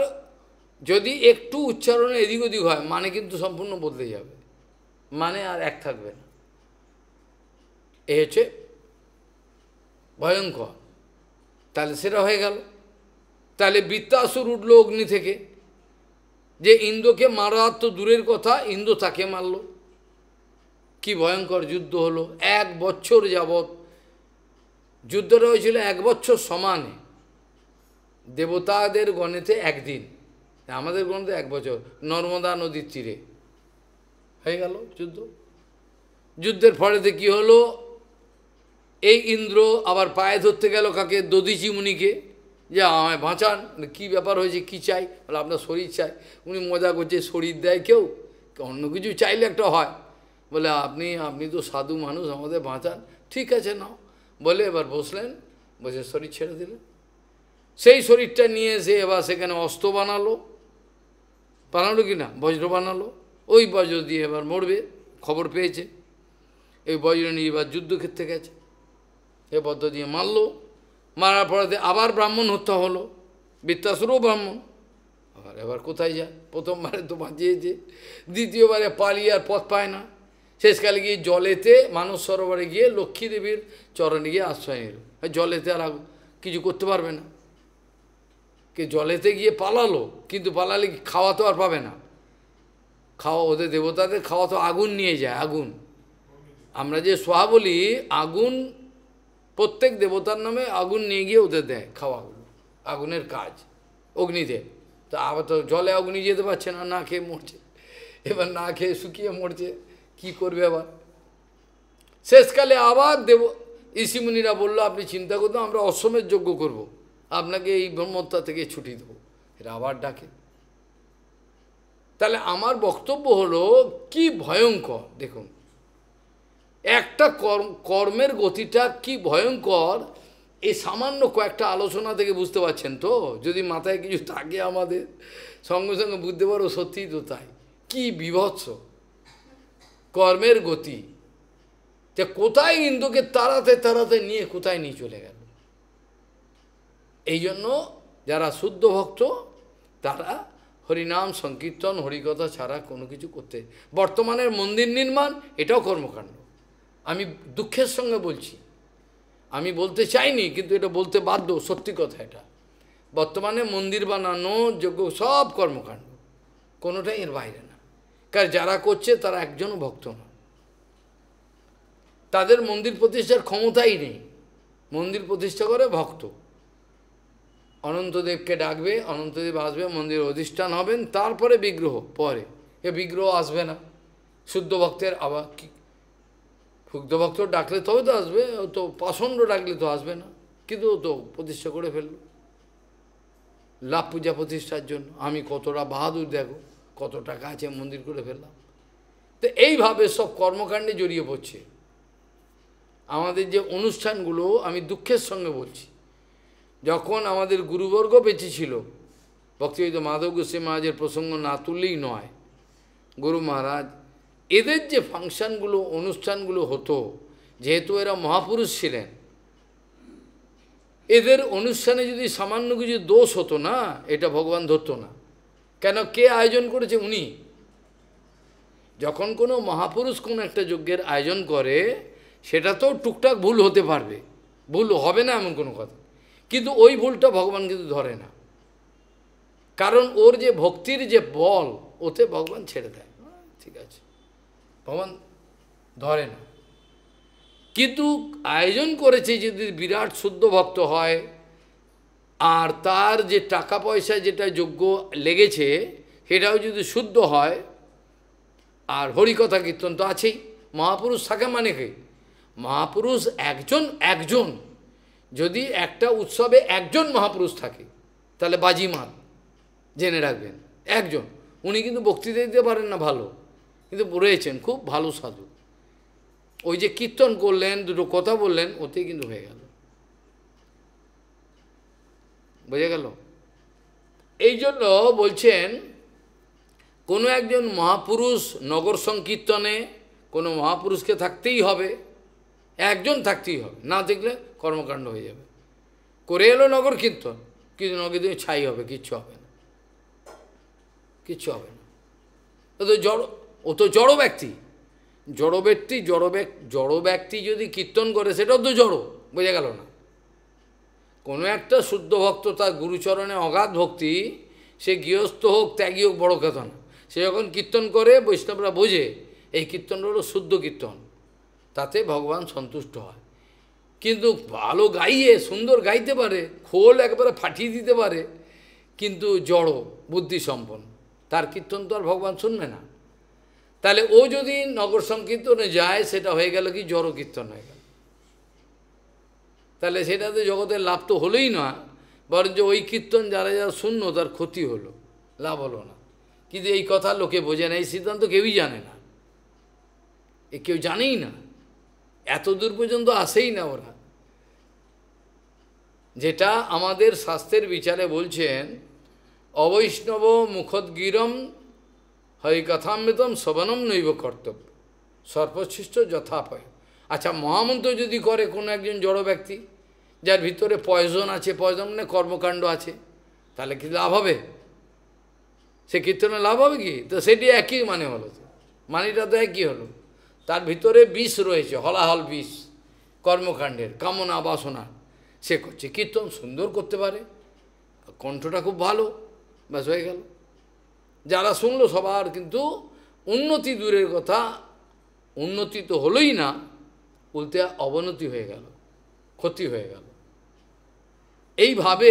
যদি একটু উচ্চারণে এদিক ওদিক হয় মানে কিন্তু সম্পূর্ণ বদলে যাবে, মানে আর এক থাকবে না। এ হচ্ছে ভয়ঙ্কর। তাহলে সেটা হয়ে গেল। তাহলে বৃত্তাসুর উঠল অগ্নি থেকে, যে ইন্দ্রকে মারা তো দূরের কথা, ইন্দ্র তাকে মারল। কি ভয়ঙ্কর যুদ্ধ হলো, 1 বছর যাবৎ যুদ্ধটা হয়েছিল, 1 বছর সমানে। দেবতাদের গণেতে একদিন, আমাদের গণেতে 1 বছর, নর্মদা নদীর তীরে হয়ে গেল যুদ্ধ। যুদ্ধের ফলেতে কি হলো, এই ইন্দ্র আবার পায়ে ধরতে গেল কাকে, দধিচি মুনিকে, যে আমায় বাঁচান, কি ব্যাপার হয়েছে, কি চাই? বলে আপনার শরীর চাই। উনি মজা করছে, শরীর দেয় কেউ, অন্য কিছু চাইলে একটা হয়। বলে আপনি তো সাধু মানুষ, আমাদের বাঁচান, ঠিক আছে নাও। বলে এবার বসলেন, বসে শরীর ছেড়ে দিলেন। সেই শরীরটা নিয়ে এসে এবার সেখানে অস্ত্র বানালো কি না, বজ্র বানালো। ওই বজ্র দিয়ে এবার মরবে, খবর পেয়েছে। এই বজ্র নিয়ে এবার যুদ্ধক্ষেত্রে গেছে, এ বদ্ধ দিয়ে মারলো। মারার পরে আবার ব্রাহ্মণ হত্যা হলো, বৃত্তাসুরও ব্রাহ্মণ। এবার কোথায় যায়? প্রথমবারে তো বাঁচিয়েছে, দ্বিতীয়বারে পালিয়ে আর পথ পায় না। শেষকালে গিয়ে জলেতে, মানস সরোবরে গিয়ে লক্ষ্মী দেবীর চরণে গিয়ে আশ্রয় নিল। জলেতে আর কিছু করতে পারবে না, কে জলেতে গিয়ে পালালো, কিন্তু পালালে খাওয়া তো আর পাবে না। খাওয়া ওদের দেবতাদের খাওয়া তো আগুন নিয়ে যায়, আগুন। আমরা যে সোহা বলি, আগুন প্রত্যেক দেবতার নামে আগুন নিয়ে গিয়ে ওদের দেয় খাওয়াগুলো, আগুনের কাজ, অগ্নিদেব। তা আবার তো জলে অগ্নি যেতে পারছে না, না খেয়ে মরছে, এবার না খেয়ে শুকিয়ে মরছে, কি করবে আবার? শেষকালে আবার ঋষিমুনিরা বললো, আপনি চিন্তা করতো, আমরা অশ্বমের যজ্ঞ করব, আপনাকে এই ব্রহ্মহত্যা থেকে ছুটি দেবো। এরা আবার ডাকে। তাহলে আমার বক্তব্য হলো, কি ভয়ঙ্কর দেখুন, একটা কর্মের গতিটা কি ভয়ঙ্কর, এই সামান্য কয়েকটা আলোচনা থেকে বুঝতে পারছেন তো? যদি মাথায় কিছু থাকে আমাদের, সঙ্গে সঙ্গে বুঝতে পারো সত্যিই তো তাই। কি বিভৎস কর্মের গতি, যে কোথায় ইন্দ্রকে তাড়াতে তাড়াতে নিয়ে কোথায় নিয়ে চলে গেল। এই জন্য যারা শুদ্ধ ভক্ত তারা হরিনাম সংকীর্তন হরিকথা ছাড়া কোনো কিছু করতে। বর্তমানের মন্দির নির্মাণ এটাও কর্মকাণ্ড, আমি দুঃখের সঙ্গে বলছি, আমি বলতে চাইনি কিন্তু এটা বলতে বাধ্য, সত্যি কথা এটা। বর্তমানে মন্দির বানানো যোগ্য সব কর্মকাণ্ড, কোনোটাই এর বাইরে না। কারণ যারা করছে তারা একজনও ভক্ত না, তাদের মন্দির প্রতিষ্ঠার ক্ষমতাই নেই। মন্দির প্রতিষ্ঠা করে ভক্ত, অনন্তদেবকে ডাকবে, অনন্তদেব আসবে, মন্দির অধিষ্ঠান হবেন, তারপরে বিগ্রহ, পরে এ বিগ্রহ আসবে না। শুদ্ধ ভক্তের আবার কি, শুদ্ধ ভক্ত ডাকলে তবে তো আসবে, ও তো পাষণ্ড ডাকলে তো আসবে না, কিন্তু ও তো প্রতিষ্ঠা করে ফেললো লাভ পূজা প্রতিষ্ঠার জন্য। আমি কতটা বাহাদুর দেখো, কত টাকা আছে, মন্দির করে ফেললাম। তো এইভাবে সব কর্মকাণ্ডে জড়িয়ে পড়ছে। আমাদের যে অনুষ্ঠানগুলো, আমি দুঃখের সঙ্গে বলছি, যখন আমাদের গুরুবর্গ বেঁচে ছিল, ভক্তিবিদ মাধব গোস্বামী মহারাজের প্রসঙ্গ না তুললেই নয়, গুরু মহারাজ এদের যে ফাংশনগুলো অনুষ্ঠানগুলো হতো, যেহেতু এরা মহাপুরুষ ছিলেন, এদের অনুষ্ঠানে যদি সামান্য কিছু দোষ হতো না, এটা ভগবান ধরতো না। কেন? কে আয়োজন করেছে? উনি। যখন কোনো মহাপুরুষ কোনো একটা যজ্ঞের আয়োজন করে, সেটা তো টুকটাক ভুল হতে পারবে, ভুল হবে না এমন কোনো কথা, কিন্তু ওই ভুলটা ভগবান কিন্তু ধরে না। কারণ ওর যে ভক্তির যে বল, ওতে ভগবান ছেড়ে দেয়, ঠিক আছে, ভগবান ধরে না। কিন্তু আয়োজন করেছে যদি বিরাট শুদ্ধ ভক্ত হয়, আর তার যে টাকা পয়সা যেটা যোগ্য লেগেছে সেটাও যদি শুদ্ধ হয়, আর হরিকথা কীর্তন তো আছেই, মহাপুরুষ থাকে মানে কি, মহাপুরুষ একজন একজন, যদি একটা উৎসবে একজন মহাপুরুষ থাকে তাহলে বাজিমাত, জেনে রাখবেন, একজন। উনি কিন্তু বক্তৃতা দিতে পারেন না ভালো, কিন্তু রয়েছেন খুব ভালো সাধু, ওই যে কীর্তন করলেন, দুটো কথা বললেন, ওতেই কিন্তু হয়ে গেল, বোঝা গেল। এই জন্য বলছেন কোনো একজন মহাপুরুষ নগর সংকীর্তনে কোনো মহাপুরুষকে থাকতেই হবে, একজন থাকতেই হবে, না দেখলে কর্মকাণ্ড হয়ে যাবে। করে এলো নগর কীর্তন, কিন্তু নগর কীর্তন ছাই হবে, কিচ্ছু হবে না, কিচ্ছু হবে না। ও তো জড় ব্যক্তি, জড় ব্যক্তি যদি কীর্তন করে সেটাও তো জড়, বোঝা গেল না। কোনো একটা শুদ্ধ ভক্ত, তার গুরুচরণে অগাধ ভক্তি, সে গৃহস্থ হোক ত্যাগী হোক বড় কথা না, সে যখন কীর্তন করে বৈষ্ণবরা বোঝে এই কীর্তন হলো শুদ্ধ কীর্তন, তাতে ভগবান সন্তুষ্ট হয়। কিন্তু ভালো গাইয়ে সুন্দর গাইতে পারে, খোল একবারে ফাটিয়ে দিতে পারে, কিন্তু জড় বুদ্ধি সম্পন্ন, তার কীর্তন তো আর ভগবান শুনবে না। তাহলে ও যদি নগর সংকীর্তনে যায়, সেটা হয়ে গেল কি জড় কীর্তন হয়ে গেল, তাহলে সেটাতে জগতের লাভ তো হলোই না, বরঞ্চ ওই কীর্তন যারা যারা শূন্য তার ক্ষতি হলো, লাভ হলো না। কিন্তু এই কথা লোকে বোঝে না, এই সিদ্ধান্ত কেউই জানে না, এ কেউ জানেই না, এত দূর পর্যন্ত আসেই না ওরা। যেটা আমাদের শাস্ত্রের বিচারে বলছেন, অবৈষ্ণব মুখোদ্গীরম হরিকথামৃতম শ্রবণম নৈব কর্তব্য সর্বশিষ্ট যথাপয়। আচ্ছা, মহামন্ত্র যদি করে কোনো একজন জড় ব্যক্তি, যার ভিতরে পয়জন আছে, পয়জন মানে কর্মকাণ্ড আছে, তাহলে কি লাভ হবে? সে কীর্তনে লাভ হবে কি? তো সেটি একই মানে হলো, তো মানিটা তো একই হলো, তার ভিতরে বিষ রয়েছে, হলাহল বিষ কর্মকাণ্ডের, কামনা বাসনা, সে করছে, কীর্তন সুন্দর করতে পারে, কণ্ঠটা খুব ভালো, ব্যাস হয়ে গেল, যারা শুনলো সবার কিন্তু উন্নতি দূরের কথা, উন্নতি তো হলোই না, উল্টে অবনতি হয়ে গেল, ক্ষতি হয়ে গেল। এইভাবে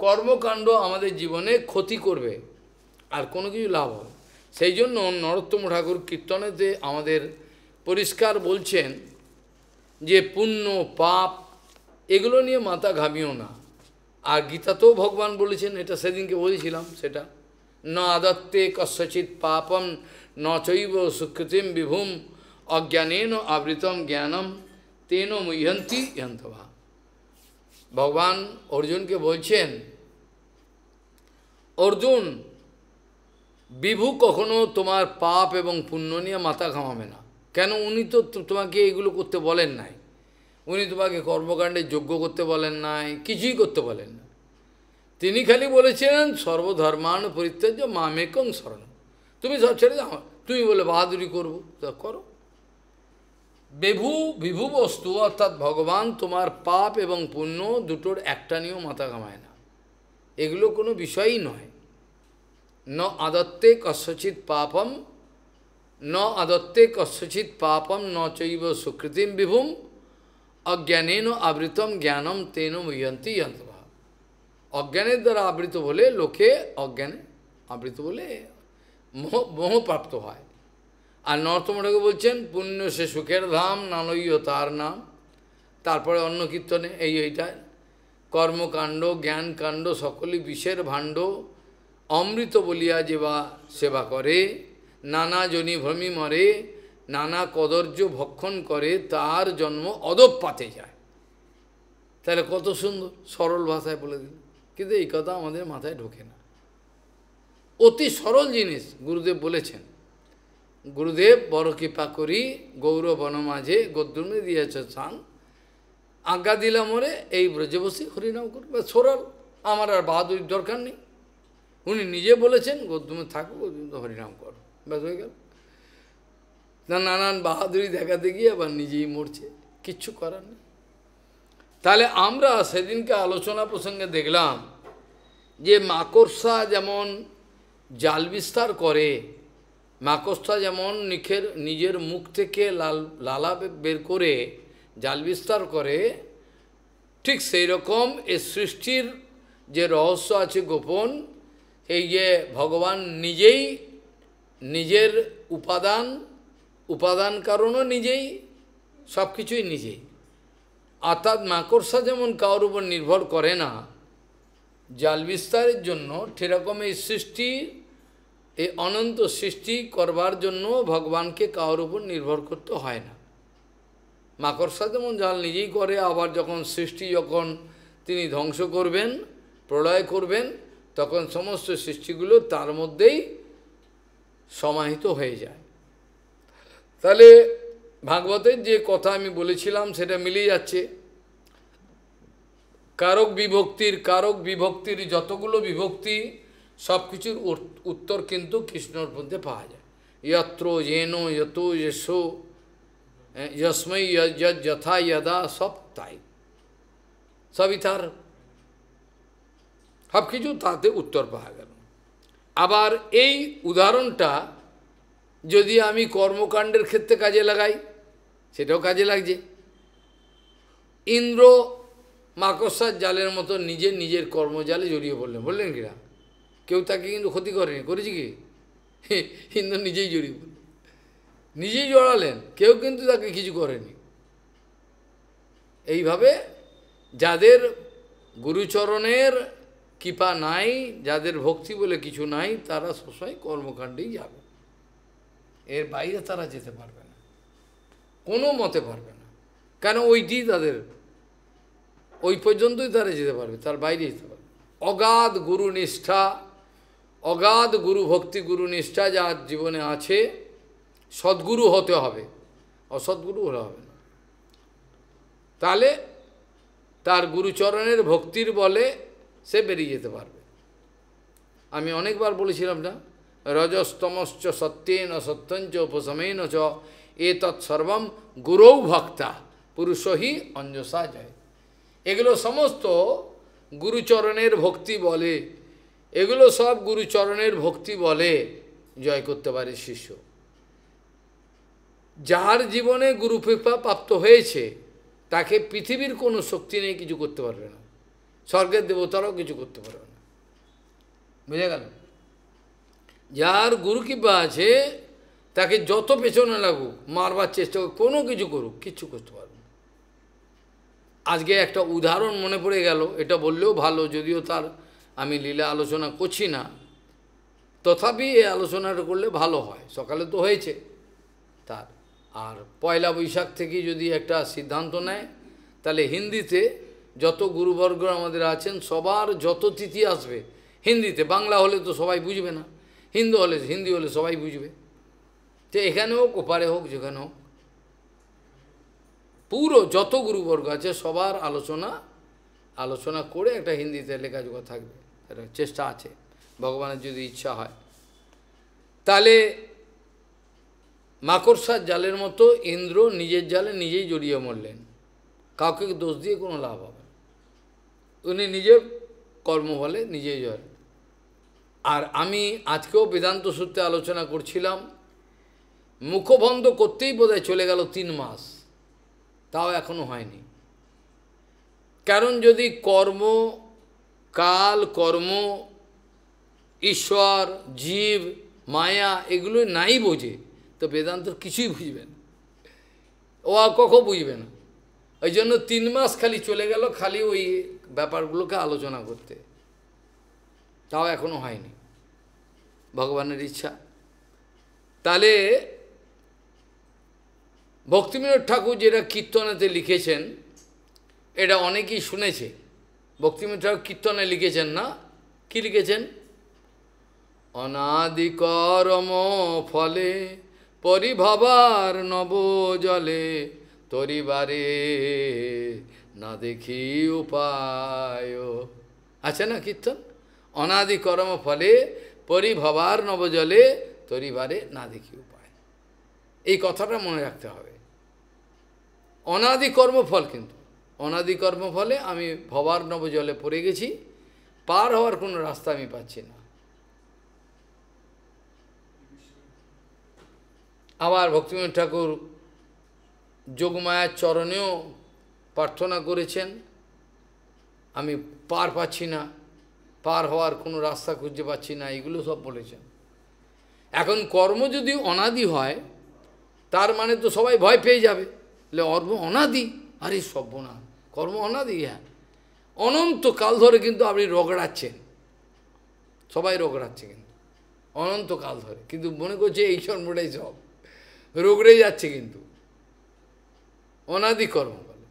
কর্মকাণ্ড আমাদের জীবনে ক্ষতি করবে, আর কোনো কিছু লাভ হবে। সেই জন্য নরোত্তম ঠাকুর কীর্তনেতে আমাদের পরিষ্কার বলছেন যে পুণ্য পাপ এগুলো নিয়ে মাথা ঘামিও না। আর গীতাতেও ভগবান বলেছেন, এটা সেদিনকে বলেছিলাম, সেটা ন আদত্তে কস্যচিৎ পাপম ন চৈব সুকৃতিম বিভুম অজ্ঞানেন আবৃতম জ্ঞানম তেন মুহ্যন্তি যন্তভা। ভগবান অর্জুনকে বলছেন, অর্জুন, বিভু কখনো তোমার পাপ এবং পুণ্য নিয়ে মাথা ঘামাবে না। কেন? উনি তো তোমাকে এগুলো করতে বলেন নাই, উনি তোমাকে কর্মকাণ্ডে যোগ্য করতে বলেন নাই, কিছুই করতে বলেন না। তিনি খালি বলেছেন সর্বধর্মান পরিত্যাজ্য মামেকং শরণ, তুমি সব ছেড়ে দাও, তুমি বলে বাহাদুরি করবো তা করো। বিভু বস্তু অর্থাৎ ভগবান তোমার পাপ এবং পুণ্য দুটোর একটা নিয়েও মাথা ঘামায় না, এগুলো কোনো বিষয়ই নয়। ন আদত্তে কস্যচিৎ পাপম ন আদত্তে কস্যচিৎ পাপম ন চৈব সুকৃতিম বিভুম অজ্ঞানেন আবৃতম জ্ঞানম তেন মুহ্যন্তি যন্তভা। অজ্ঞানের দ্বারা আবৃত বলে লোকে, অজ্ঞানে আবৃত বলে মোহপ্রাপ্ত হয়। আর নরোত্তম ঠাকুর বলছেন পুণ্য সে সুখের ধাম নানইয় তার নাম। তারপরে অন্য কীর্তনে এইটা কর্মকাণ্ড জ্ঞানকাণ্ড সকলই বিষের ভাণ্ড, অমৃত বলিয়া যেবা সেবা করে, নানা জনি ভ্রমি মরে, নানা কদর্য ভক্ষণ করে, তার জন্ম অধঃপাতে যায়। তাহলে কত সুন্দর সরল ভাষায় বলে দিল, কিন্তু এই কথা আমাদের মাথায় ঢোকে না। অতি সরল জিনিস গুরুদেব বলেছেন। গুরুদেব বড় কৃপা করি গৌর বন মাঝে গদ্যমে দিয়েছে স্থান, আজ্ঞা দিলাম ওরে এই ব্রজে বসে হরিনাম করবে, সরল, আমার আর বাহাদুরির দরকার নেই। উনি নিজে বলেছেন গদ্যমে থাকো, গদ্যমে হরিনাম করো, ব্যাস হয়ে গেল। নানান বাহাদুরি দেখাতে গিয়ে আবার নিজেই মরছে, কিচ্ছু করার নেই। তাহলে আমরা সেদিনকে আলোচনা প্রসঙ্গে দেখলাম যে মাকড়সা যেমন জাল বিস্তার করে, মাকড়সা যেমন নিজের মুখ থেকে লালা বের করে জাল বিস্তার করে, ঠিক সেই রকম এই সৃষ্টির যে রহস্য আছে গোপন, এই যে ভগবান নিজেই নিজের উপাদান কারণও নিজেই, সব কিছুই নিজেই। অর্থাৎ মাকড়সা যেমন কারোর উপর নির্ভর করে না জাল বিস্তারের জন্য, সেরকম এই সৃষ্টি, এই অনন্ত সৃষ্টি করবার জন্য ভগবানকে কারোর উপর নির্ভর করতে হয় না। মাকড়সা যেমন জাল নিজেই করে, আবার যখন সৃষ্টি যখন তিনি ধ্বংস করবেন, প্রলয় করবেন, তখন সমস্ত সৃষ্টিগুলো তার মধ্যেই সমাহিত হয়ে যায়। তাহলে ভাগবতের যে কথা আমি বলেছিলাম সেটা মিলে যাচ্ছে। কারক বিভক্তির যতগুলো বিভক্তি, সব কিছুর উত্তর কিন্তু কৃষ্ণর মধ্যে পাওয়া যায়। যত্র যেন যত যশো যস্মৈ যথা যদা, সব তাই, সবই তার, সব কিছু তাতে উত্তর পাওয়া গেল। আবার এই উদাহরণটা যদি আমি কর্মকাণ্ডের ক্ষেত্রে কাজে লাগাই, সেটাও কাজে লাগছে। ইন্দ্র মাকড়সার জালের মতো নিজের কর্মজালে জড়িয়ে বললেন কিনা? কেউ তাকে কিন্তু ক্ষতি করেনি, করেছি কি? ইন্দ্র নিজেই জড়িয়ে পড়লেন, নিজেই জড়ালেন, কেউ কিন্তু তাকে কিছু করেনি। এইভাবে যাদের গুরুচরণের কৃপা নাই, যাদের ভক্তি বলে কিছু নাই, তারা সবসময় কর্মকাণ্ডেই যাবে, এর বাইরে তারা যেতে পারবে না, কোনো মতে পারবে না। কেন? ওইটি তাদের, ওই পর্যন্তই তারা যেতে পারবে, তার বাইরে যেতে পারবে। অগাধ গুরু নিষ্ঠা, অগাধ গুরু ভক্তি, গুরু নিষ্ঠা যার জীবনে আছে, সদ্গুরু হতে হবে, অসদ্গুরু হলে হবে না। তাহলে তার গুরুচরণের ভক্তির বলে সে বেরিয়ে যেতে পারবে। আমি অনেকবার বলেছিলাম না, রজস্তমশ্চ সত্যেন সত্যঞ্চ উপশমেন চ এতৎসর্বম গুরৌ ভক্তা পুরুষহি অঞ্জসা জয়। এগুলো সমস্ত গুরুচরণের ভক্তি বলে, এগুলো সব গুরুচরণের ভক্তি বলে জয় করতে পারে শিষ্য। যার জীবনে গুরুকৃপা প্রাপ্ত হয়েছে, তাকে পৃথিবীর কোনো শক্তি নেই কিছু করতে পারবে না, স্বর্গের দেবতারাও কিছু করতে পারবে না। বুঝে গেল? যার গুরুকৃপা আছে, তাকে যত পেছনে লাগুক, মারবার চেষ্টা করুক, কোনো কিছু করুক, কিচ্ছু করতে পারবে না। আজকে একটা উদাহরণ মনে পড়ে গেল, এটা বললেও ভালো, যদিও তার আমি লীলা আলোচনা করছি না, তথাপি এই আলোচনাটা করলে ভালো হয়। সকালে তো হয়েছে তার, আর পয়লা বৈশাখ থেকে যদি একটা সিদ্ধান্ত নেয়, তাহলে হিন্দিতে যত গুরুবর্গ আমাদের আছেন, সবার যত তিথি আসবে হিন্দিতে, বাংলা হলে তো সবাই বুঝবে না, হিন্দি হলে সবাই বুঝবে। তো এখানে হোক, ওপারে হোক, যেখানে হোক, পুরো যত গুরুবর্গ আছে সবার আলোচনা করে একটা হিন্দিতে লেখাজোখা থাকবে, এটা চেষ্টা আছে, ভগবানের যদি ইচ্ছা হয়। তাহলে মাকড়সার জালের মতো ইন্দ্র নিজের জালে নিজেই জড়িয়ে মরলেন, কাউকে দোষ দিয়ে কোনো লাভ হবে না, উনি নিজের কর্মফলে নিজেই জয়। আর আমি আজকেও বেদান্ত সূত্রে আলোচনা করছিলাম, মুখবন্ধ করতেই বোধহয় চলে গেল 3 মাস, তাও এখনো হয়নি। কারণ যদি কর্ম, ঈশ্বর, জীব, মায়া এগুলো নাই বোঝে, তো বেদান্ত কিছুই বুঝবে না, ও আর কখন বুঝবে না। ওই জন্য 3 মাস খালি চলে গেল, খালি ওই ব্যাপারগুলোকে আলোচনা করতে, তাও এখনো হয়নি, ভগবানের ইচ্ছা। তাহলে ভক্তিবিনোদ ঠাকুর যেটা কীর্তনেতে লিখেছেন, এটা অনেকেই শুনেছে। ভক্তিবিনোদ ঠাকুর কীর্তনে লিখেছেন না, কি লিখেছেন? অনাদি কর্ম ফলে পরিভবার নব জলে, তরিবারে না দেখি উপায়। আছে না কীর্তন? অনাদি কর্ম ফলে পরিভবার নবজলে, তরিবারে না দেখি উপায়। এই কথাটা মনে রাখতে হবে। অনাদি কর্মফল, কিন্তু অনাদি কর্মফলে আমি ভবার নবজলে পড়ে গেছি, পার হওয়ার কোনো রাস্তা আমি পাচ্ছি না। আবার ভক্তিবিনোদ ঠাকুর যোগমায়ার চরণেও প্রার্থনা করেছেন, আমি পার পাচ্ছি না, পার হওয়ার কোনো রাস্তা খুঁজে পাচ্ছি না, এগুলো সব বলেছেন। এখন কর্ম যদি অনাদি হয়, তার মানে তো সবাই ভয় পেয়ে যাবে, কর্ম অনাদি, আরে সর্বনাশ, কর্ম অনাদি, হ্যাঁ অনন্তকাল ধরে কিন্তু আপনি রগড়াচ্ছেন, সবাই রগড়াচ্ছে কিন্তু অনন্তকাল ধরে, কিন্তু মনে করছে এই জন্মটাই সব, রগড়ে যাচ্ছে, কিন্তু অনাদি কর্ম বলে।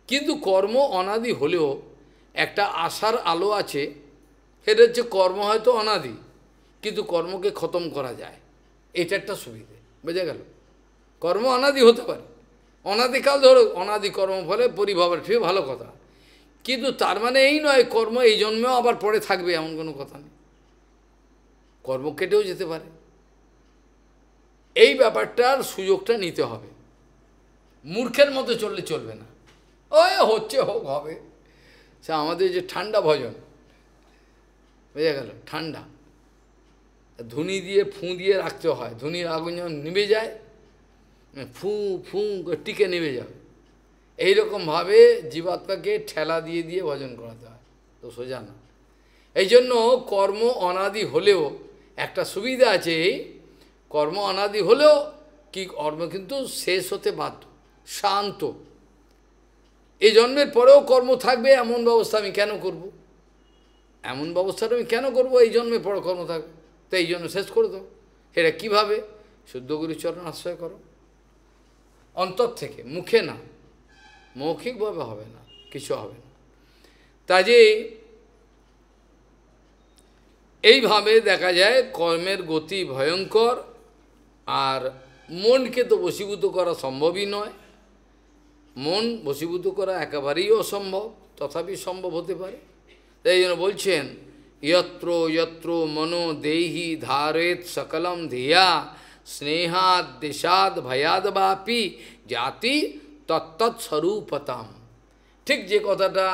কিন্তু কর্ম অনাদি হলেও একটা আশার আলো আছে, সেটা হচ্ছে কর্ম হয়তো অনাদি, কিন্তু কর্মকে খতম করা যায়, এটা একটা সুবিধে, বোঝা গেল? কর্ম অনাদি হতে পারে, অনাদিকাল ধরো অনাদি কর্ম ফলে পরিভাবের ফিরে ভালো কথা, কিন্তু তার মানে এই নয় কর্ম এই জন্মেও আবার পরে থাকবে, এমন কোনো কথা নেই, কর্ম কেটেও যেতে পারে। এই ব্যাপারটার সুযোগটা নিতে হবে, মূর্খের মতো চললে চলবে না, ওই হচ্ছে হোক হবে। সে আমাদের যে ঠান্ডা ভজন, বোঝা গেল, ঠান্ডা ধুনি দিয়ে ফুঁ দিয়ে রাখতে হয়, ধুনির আগুন যখন নিভে যায় ফু ফু টিকে নেমে যাবে, এইরকমভাবে জীবাত্মাকে ঠেলা দিয়ে দিয়ে ভজন করাতে হয়, তো সোজা না। এই জন্য কর্ম অনাদি হলেও একটা সুবিধা আছে, এই কর্ম অনাদি হলেও কি কর্ম কিন্তু শেষ হতে বাধ্য, শান্ত। এই জন্মের পরেও কর্ম থাকবে, এমন ব্যবস্থা আমি কেন করব? এমন ব্যবস্থাটা আমি কেন করব? এই জন্মের পরে কর্ম থাকবে, তো এই জন্য শেষ করে দাও। এটা কীভাবে? শুদ্ধ গুরুচরণ আশ্রয় করো, অন্তর থেকে, মুখে না, মৌখিকভাবে হবে না, কিছু হবে না। কাজে এইভাবে দেখা যায় কর্মের গতি ভয়ঙ্কর, আর মনকে তো বশীভূত করা সম্ভবই নয়, মন বশীভূত করা একেবারেই অসম্ভব, তথাপি সম্ভব হতে পারে। তাই জন্য বলছেন, যত্র যত্র মনো দেহি ধারেত সকলম ধিয়া স্নেহাদ দেশাদ ভয়াদ বাপি জাতি তত্তৎস্বরূপতাম। ঠিক যে কথাটা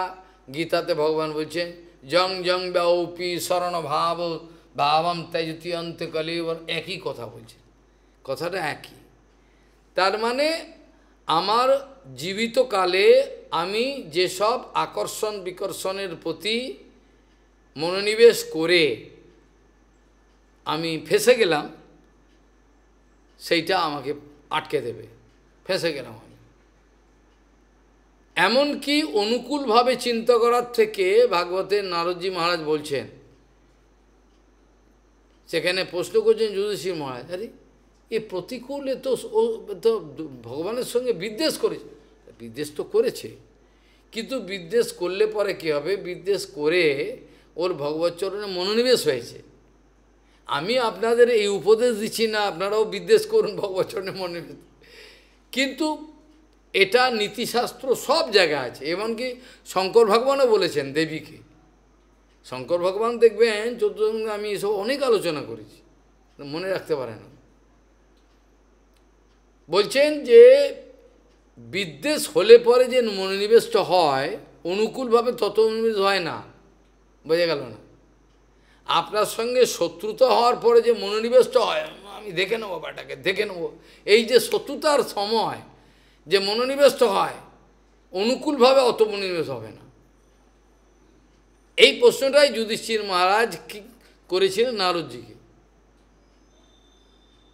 গীতাতে ভগবান বলছেন, জং জং ব্যাপী শরণ ভাব ভাবম ত্যজতি অন্তে কলিবর, একই কথা বলছেন, কথাটা একই। তার মানে আমার জীবিত কালে আমি যেসব আকর্ষণ বিকর্ষণের প্রতি মনোনিবেশ করে আমি ফেঁসে গেলাম, সেইটা আমাকে আটকে দেবে, ফেঁসে গেলাম আমি। এমনকি অনুকূলভাবে চিন্তা করার থেকে ভাগবতের নারদজি মহারাজ বলছেন, সেখানে প্রশ্ন করছেন যুধিষ্ঠির মহারাজ, আরে এ প্রতিকূলে তো তো ভগবানের সঙ্গে বিদ্বেষ করেছে, বিদ্বেষ তো করেছে, কিন্তু বিদ্বেষ করলে পরে কী হবে? বিদ্বেষ করে ওর ভগবৎচরণে মনোনিবেশ হয়েছে। আমি আপনাদের এই উপদেশ দিচ্ছি না আপনারাও বিদ্বেষ করুন, ভগবৎচরণে মনোনিবেশ, কিন্তু এটা নীতিশাস্ত্র সব জায়গায় আছে, এমনকি শঙ্কর ভগবানও বলেছেন দেবীকে। শঙ্কর ভগবান দেখবেন চতুর্থ, আমি এসব অনেক আলোচনা করেছি, মনে রাখতে পারে না, বলছেন যে বিদ্বেষ হলে পরে যে মনোনিবেশটা হয়, অনুকূলভাবে তত মনোনিবেশ হয় না, বোঝা গেল না? আপনার সঙ্গে শত্রুতা হওয়ার পরে যে মনোনিবেশটা হয়, আমি দেখে নেবো ব্যাটাকে, দেখে নেবো, এই যে শত্রুতার সময় যে মনোনিবেশটা হয়, অনুকূলভাবে অত মনোনিবেশ হবে না। এই প্রশ্নটাই যুধিষ্ঠির মহারাজ কি করেছিলেন নারদজিকে,